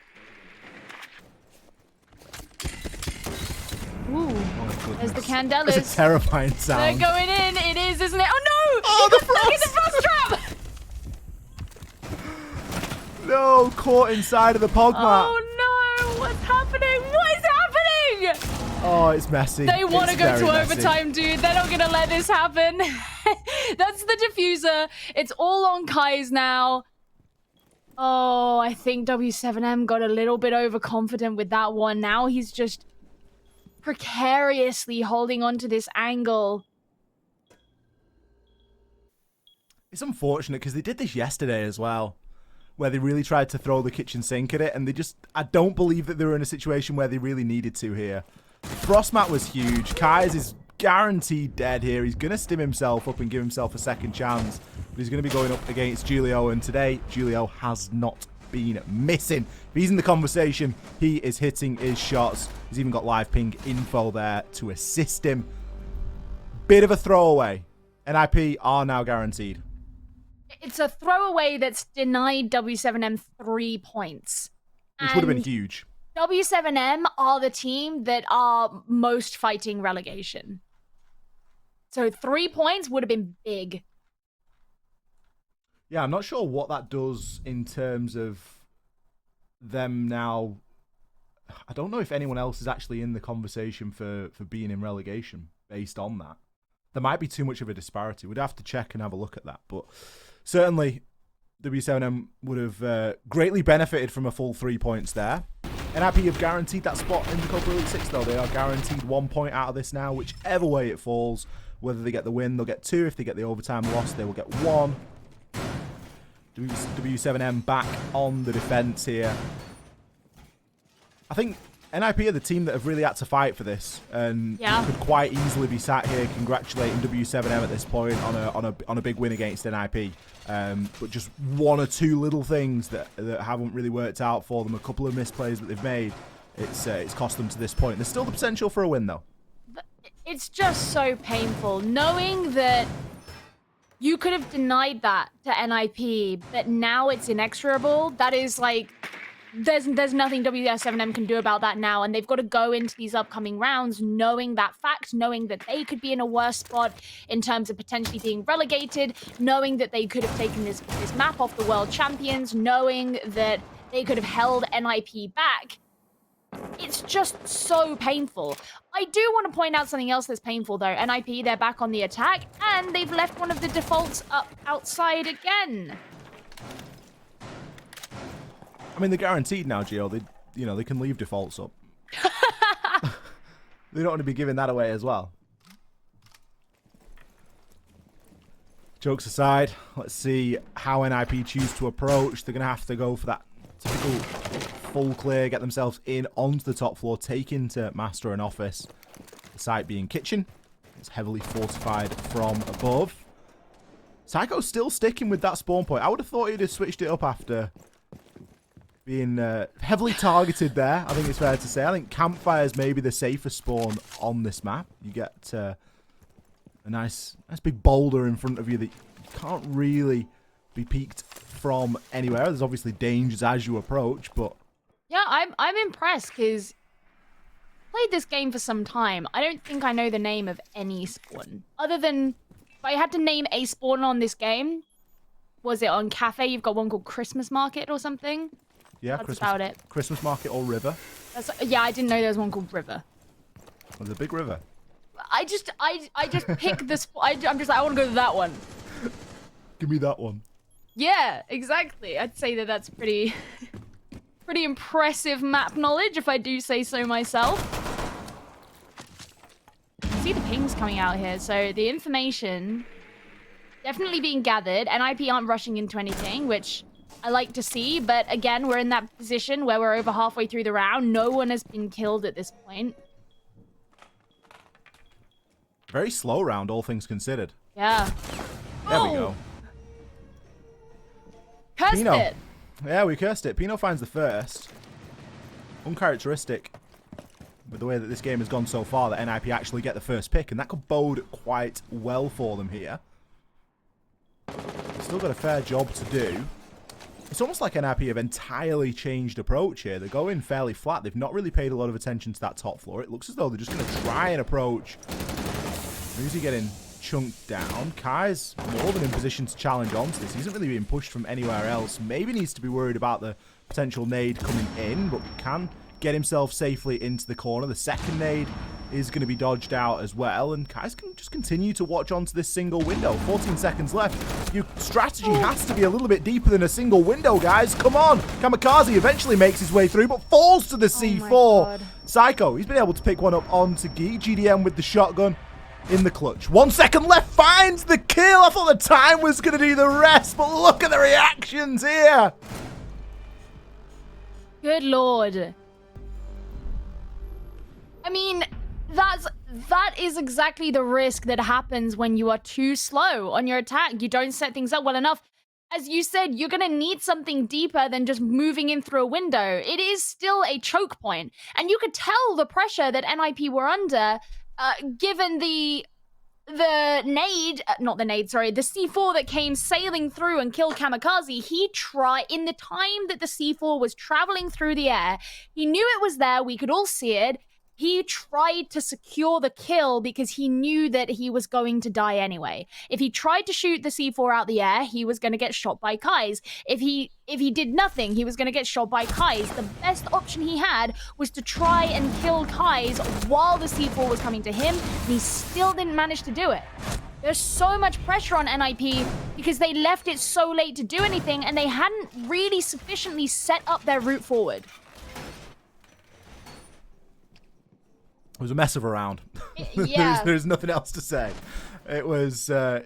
Ooh, there's the Candelas. It's a terrifying sound. They're going in. It is, isn't it? Oh no! Oh, the Frost! It's a Frost trap! No, caught inside of the Pogmat. Oh no! What's happening? What is happening? Oh, it's messy. They want to go to overtime, dude. They're not going to let this happen. That's the diffuser. It's all on Kai's now. Oh, I think W7M got a little bit overconfident with that one. Now he's just precariously holding on to this angle. It's unfortunate because they did this yesterday as well, where they really tried to throw the kitchen sink at it, and I don't believe that they were in a situation where they really needed to here. Frostmat was huge. Kai's is guaranteed dead here. He's going to stim himself up and give himself a second chance, but he's going to be going up against Julio, and today Julio has not been missing. If he's in the conversation, he is hitting his shots. He's even got live ping info there to assist him. Bit of a throwaway. NIP are now guaranteed. It's a throwaway that's denied W7M 3 points. Which would have been huge. W7M are the team that are most fighting relegation. So 3 points would have been big. Yeah, I'm not sure what that does in terms of them now. I don't know if anyone else is actually in the conversation for being in relegation based on that. There might be too much of a disparity. We'd have to check and have a look at that. But certainly, W7M would have greatly benefited from a full 3 points there. NIP have guaranteed that spot in the Cobra Elite 6, though. They are guaranteed 1 point out of this now, whichever way it falls. Whether they get the win, they'll get 2. If they get the overtime loss, they will get 1. W7M back on the defense here. I think NIP are the team that have really had to fight for this, and could quite easily be sat here congratulating W7M at this point on a big win against NIP. But just 1 or 2 little things that haven't really worked out for them, a couple of misplays that they've made, it's cost them to this point. There's still the potential for a win, though. It's just so painful knowing that you could have denied that to NIP, but now it's inexorable. That is like there's nothing W7M can do about that now, and they've got to go into these upcoming rounds knowing that fact, knowing that they could be in a worse spot in terms of potentially being relegated, knowing that they could have taken this map off the world champions, knowing that they could have held NIP back. It's just so painful. I do want to point out something else that's painful, though. NIP, they're back on the attack, and they've left one of the defaults up outside again. I mean, they're guaranteed now, Gio. They can leave defaults up. They don't want to be giving that away as well. Jokes aside, let's see how NIP choose to approach. They're going to have to go for that typical full clear, get themselves in onto the top floor, take into master an office. The site being kitchen. It's heavily fortified from above. Psycho's still sticking with that spawn point. I would have thought he'd have switched it up after being heavily targeted there. I think it's fair to say. I think campfire is maybe the safest spawn on this map. You get a nice big boulder in front of you that you can't really be peeked from anywhere. There's obviously dangers as you approach, but yeah, I'm impressed because played this game for some time. I don't think I know the name of any spawn other than if I had to name a spawn on this game. Was it on Cafe? You've got one called Christmas Market or something. Yeah, that's about it. Christmas Market or River. Yeah, I didn't know there was one called River. There's a big river. I just pick this. I'm just like, I want to go to that one. Give me that one. Yeah, exactly. I'd say that's pretty impressive map knowledge, if I do say so myself. See the pings coming out here, so the information definitely being gathered. NIP aren't rushing into anything, which I like to see, but again, we're in that position where we're over halfway through the round. No one has been killed at this point. Very slow round, all things considered. Yeah. There we go. Cursed it. Yeah, we cursed it. Pino finds the first. Uncharacteristic with the way that this game has gone so far that NIP actually get the first pick, and that could bode quite well for them here. Still got a fair job to do. It's almost like NIP have entirely changed approach here. They're going fairly flat. They've not really paid a lot of attention to that top floor. It looks as though they're just going to try and approach. Muzi getting chunked down. Kai's more than in position to challenge onto this. He isn't really being pushed from anywhere else. Maybe needs to be worried about the potential nade coming in, but can get himself safely into the corner. The second nade is going to be dodged out as well, and Kai's can just continue to watch onto this single window. 14 seconds left. Your strategy has to be a little bit deeper than a single window, guys. Come on. Kamikaze eventually makes his way through, but falls to the C4. Psycho, he's been able to pick one up onto Gi. GDM with the shotgun in the clutch. 1 second left, finds the kill. I thought the time was going to do the rest, but look at the reactions here. Good lord. I mean, that is exactly the risk that happens when you are too slow on your attack. You don't set things up well enough. As you said, you're going to need something deeper than just moving in through a window. It is still a choke point, and you could tell the pressure that NIP were under, given the nade, not the nade, sorry, the C4 that came sailing through and killed Kamikaze. He tried, in the time that the C4 was traveling through the air, he knew it was there, we could all see it. He tried to secure the kill because he knew that he was going to die anyway. If he tried to shoot the C4 out the air, he was going to get shot by Kais. If he did nothing, he was going to get shot by Kais. The best option he had was to try and kill Kais while the C4 was coming to him, and he still didn't manage to do it. There's so much pressure on NIP because they left it so late to do anything, and they hadn't really sufficiently set up their route forward. It was a mess of a round. Yeah. there's nothing else to say. It was a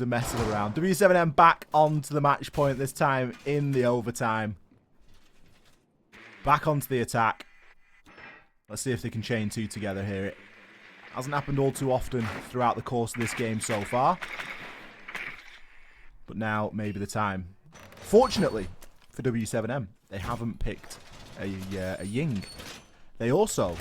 mess of a round. W7M back onto the match point, this time in the overtime. Back onto the attack. Let's see if they can chain two together here. It hasn't happened all too often throughout the course of this game so far. But now maybe the time. Fortunately for W7M, they haven't picked a Ying. They also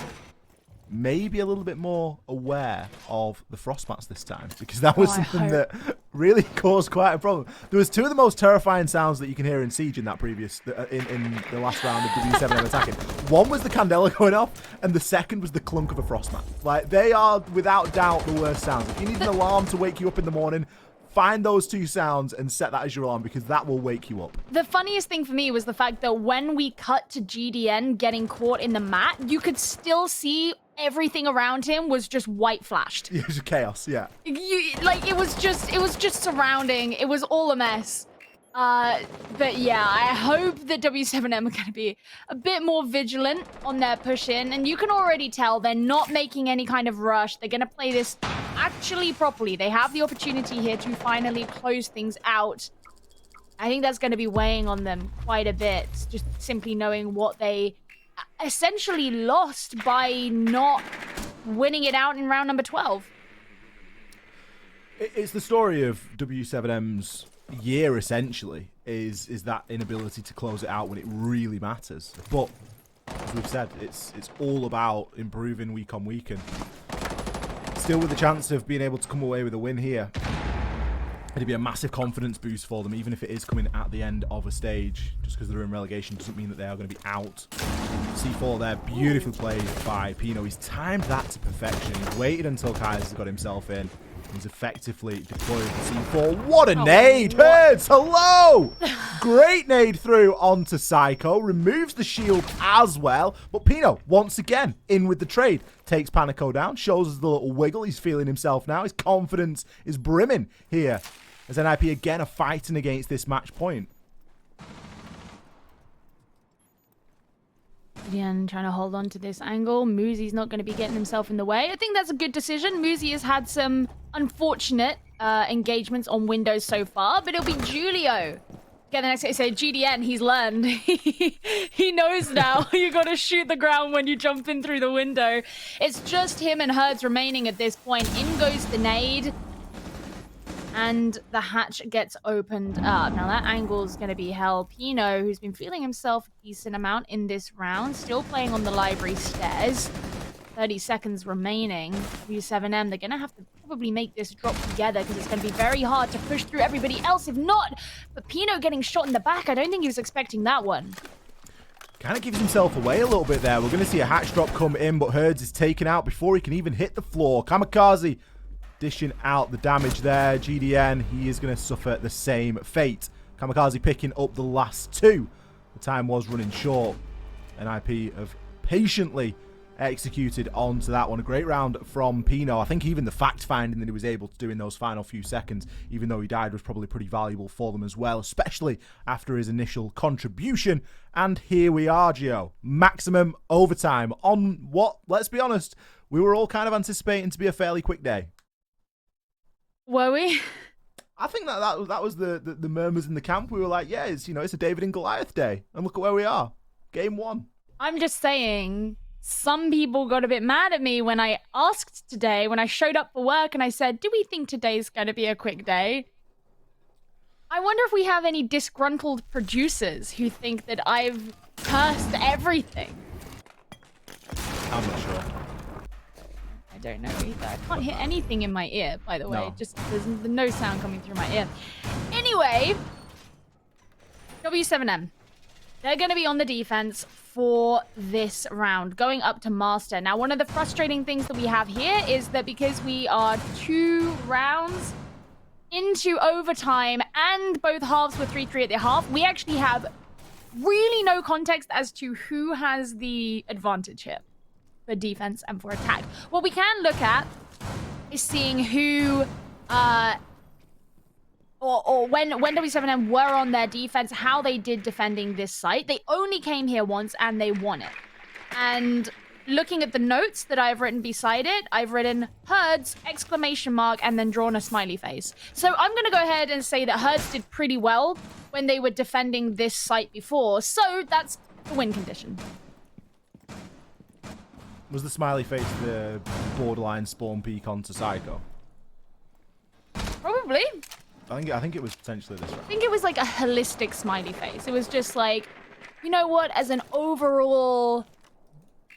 maybe a little bit more aware of the frost mats this time, because that was something that really caused quite a problem. There was two of the most terrifying sounds that you can hear in Siege in that previous in the last round of W7M attacking. One was the Candela going off, and the second was the clunk of a frost mat. Like, they are without doubt the worst sounds. If you need an alarm to wake you up in the morning, find those two sounds and set that as your alarm, because that will wake you up. The funniest thing for me was the fact that when we cut to GDN getting caught in the mat, you could still see everything around him was just white flashed. Yeah, it was chaos, yeah. It was just surrounding. It was all a mess. But yeah, I hope that W7M are going to be a bit more vigilant on their push in, and you can already tell they're not making any kind of rush. They're going to play this actually properly. They have the opportunity here to finally close things out. I think that's going to be weighing on them quite a bit, just simply knowing what they essentially lost by not winning it out in round number 12. It's the story of W7M's year, essentially, is that inability to close it out when it really matters. But as we've said, it's all about improving week on week, and still with the chance of being able to come away with a win here. It'd be a massive confidence boost for them, even if it is coming at the end of a stage. Just because they're in relegation doesn't mean that they are going to be out. C4 there, beautifully played by Pino. He's timed that to perfection. He's waited until Kaiser's got himself in. He's effectively deployed the C4. What a nade! Herds, hello! Great nade through onto Psycho. Removes the shield as well. But Pino, once again, in with the trade. Takes Panico down. Shows us the little wiggle. He's feeling himself now. His confidence is brimming here. As NIP again are fighting against this match point. Again, trying to hold on to this angle. Muzi's not going to be getting himself in the way. I think that's a good decision. Muzi has had some unfortunate engagements on Windows so far, but it'll be Julio. Get the next guy. So GDN, he's learned. He knows now. You got to shoot the ground when you jump in through the window. It's just him and Herds remaining at this point. In goes the nade. And the hatch gets opened up. Now that angle is going to be hell. Pino, who's been feeling himself a decent amount in this round, still playing on the library stairs. 30 seconds remaining. W7M, they're going to have to probably make this drop together because it's going to be very hard to push through everybody else if not. But Pino getting shot in the back, I don't think he was expecting that one. Kind of gives himself away a little bit there. We're going to see a hatch drop come in, but Herds is taken out before he can even hit the floor. Kamikaze dishing out the damage there. GDN, he is going to suffer the same fate. Kamikaze picking up the last two. The time was running short. NIP have patiently executed onto that one. A great round from Pino. I think even the fact-finding that he was able to do in those final few seconds, even though he died, was probably pretty valuable for them as well, especially after his initial contribution. And here we are, Gio. Maximum overtime on what, let's be honest, we were all kind of anticipating to be a fairly quick day. Were we? I think that was the murmurs in the camp. We were like, yeah, it's a David and Goliath day. And look at where we are. Game 1. I'm just saying, some people got a bit mad at me when I asked today, when I showed up for work and I said, do we think today's going to be a quick day? I wonder if we have any disgruntled producers who think that I've cursed everything. I'm not sure. I don't know either. I can't hear anything in my ear, by the way. No. Just there's no sound coming through my ear. Anyway, W7M. They're going to be on the defense for this round, going up to Master. Now, one of the frustrating things that we have here is that because we are 2 rounds into overtime and both halves were 3-3 at the half, we actually have really no context as to who has the advantage here for defense and for attack. What we can look at is seeing who or when W7M were on their defense, how they did defending this site. They only came here once and they won it. And looking at the notes that I've written beside it, I've written Herds, ! And then drawn a smiley face. So I'm going to go ahead and say that Herds did pretty well when they were defending this site before. So that's the win condition. Was the smiley face the borderline spawn peak onto Psycho? Probably. I think it was potentially this round. I think it was like a holistic smiley face. It was just like, you know what, as an overall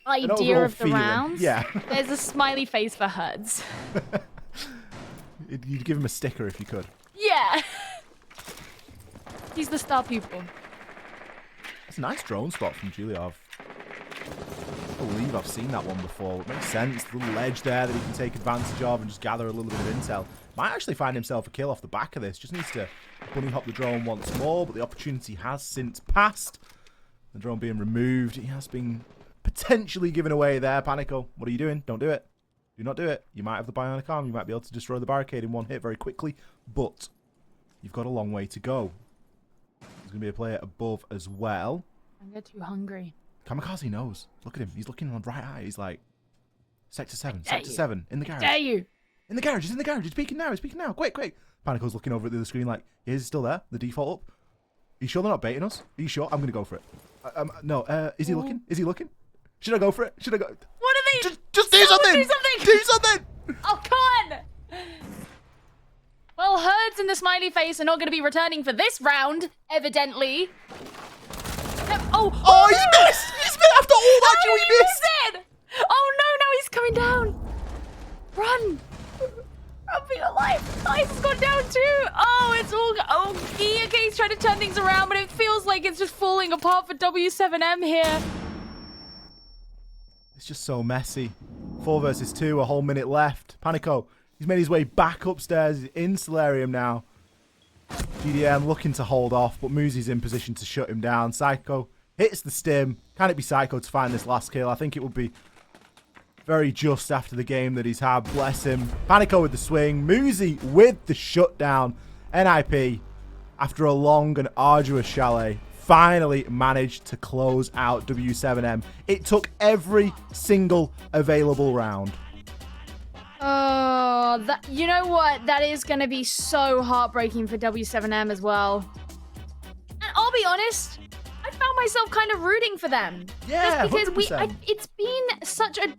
idea of the feeling. rounds. Yeah. There's a smiley face for Herds. You'd give him a sticker if you could. Yeah. He's the star pupil. It's a nice drone spot from Juliov. I believe I've seen that one before. It makes sense. The little ledge there that he can take advantage of and just gather a little bit of intel. Might actually find himself a kill off the back of this. Just needs to bunny hop the drone once more, but the opportunity has since passed. The drone being removed. He has been potentially given away there. Panico, what are you doing? Don't do it. Do not do it. You might have the bionic arm. You might be able to destroy the barricade in one hit very quickly, but you've got a long way to go. There's going to be a player above as well. I'm getting too hungry. Kamikaze knows. Look at him. He's looking on the right eye. He's like, Sector 7, Sector 7, in the garage. Dare you? In the garage. He's in the garage. He's peeking now. He's peeking now. Quick, quick. Panico's looking over at the other screen like, yeah, is he still there? The default up? Are you sure they're not baiting us? Are you sure? I'm going to go for it. No, is he looking? Is he looking? Should I go for it? Should I go? What are they? Just do something! Do something! Do something! Oh, come on! Well, Herds and the smiley face are not going to be returning for this round, evidently. Oh, he's missed! He's missed! After all that, How he did he missed! miss it? Oh, no, now he's coming down. Run! Run for your life. Ice has gone down too. Oh, it's all... Oh, okay, he's trying to turn things around, but it feels like it's just falling apart for W7M here. It's just so messy. 4 versus 2, a whole minute left. Panico, he's made his way back upstairs. He's in Solarium now. GDM looking to hold off, but Muzi's in position to shut him down. Psycho hits the stim. Can it be Psycho to find this last kill? I think it would be very just after the game that he's had. Bless him. Panico with the swing. Muzi with the shutdown. NIP, after a long and arduous chalet, finally managed to close out W7M. It took every single available round. Oh, you know what? That is going to be so heartbreaking for W7M as well. And I'll be honest, I found myself kind of rooting for them. Yeah, just because 100%. it's been such a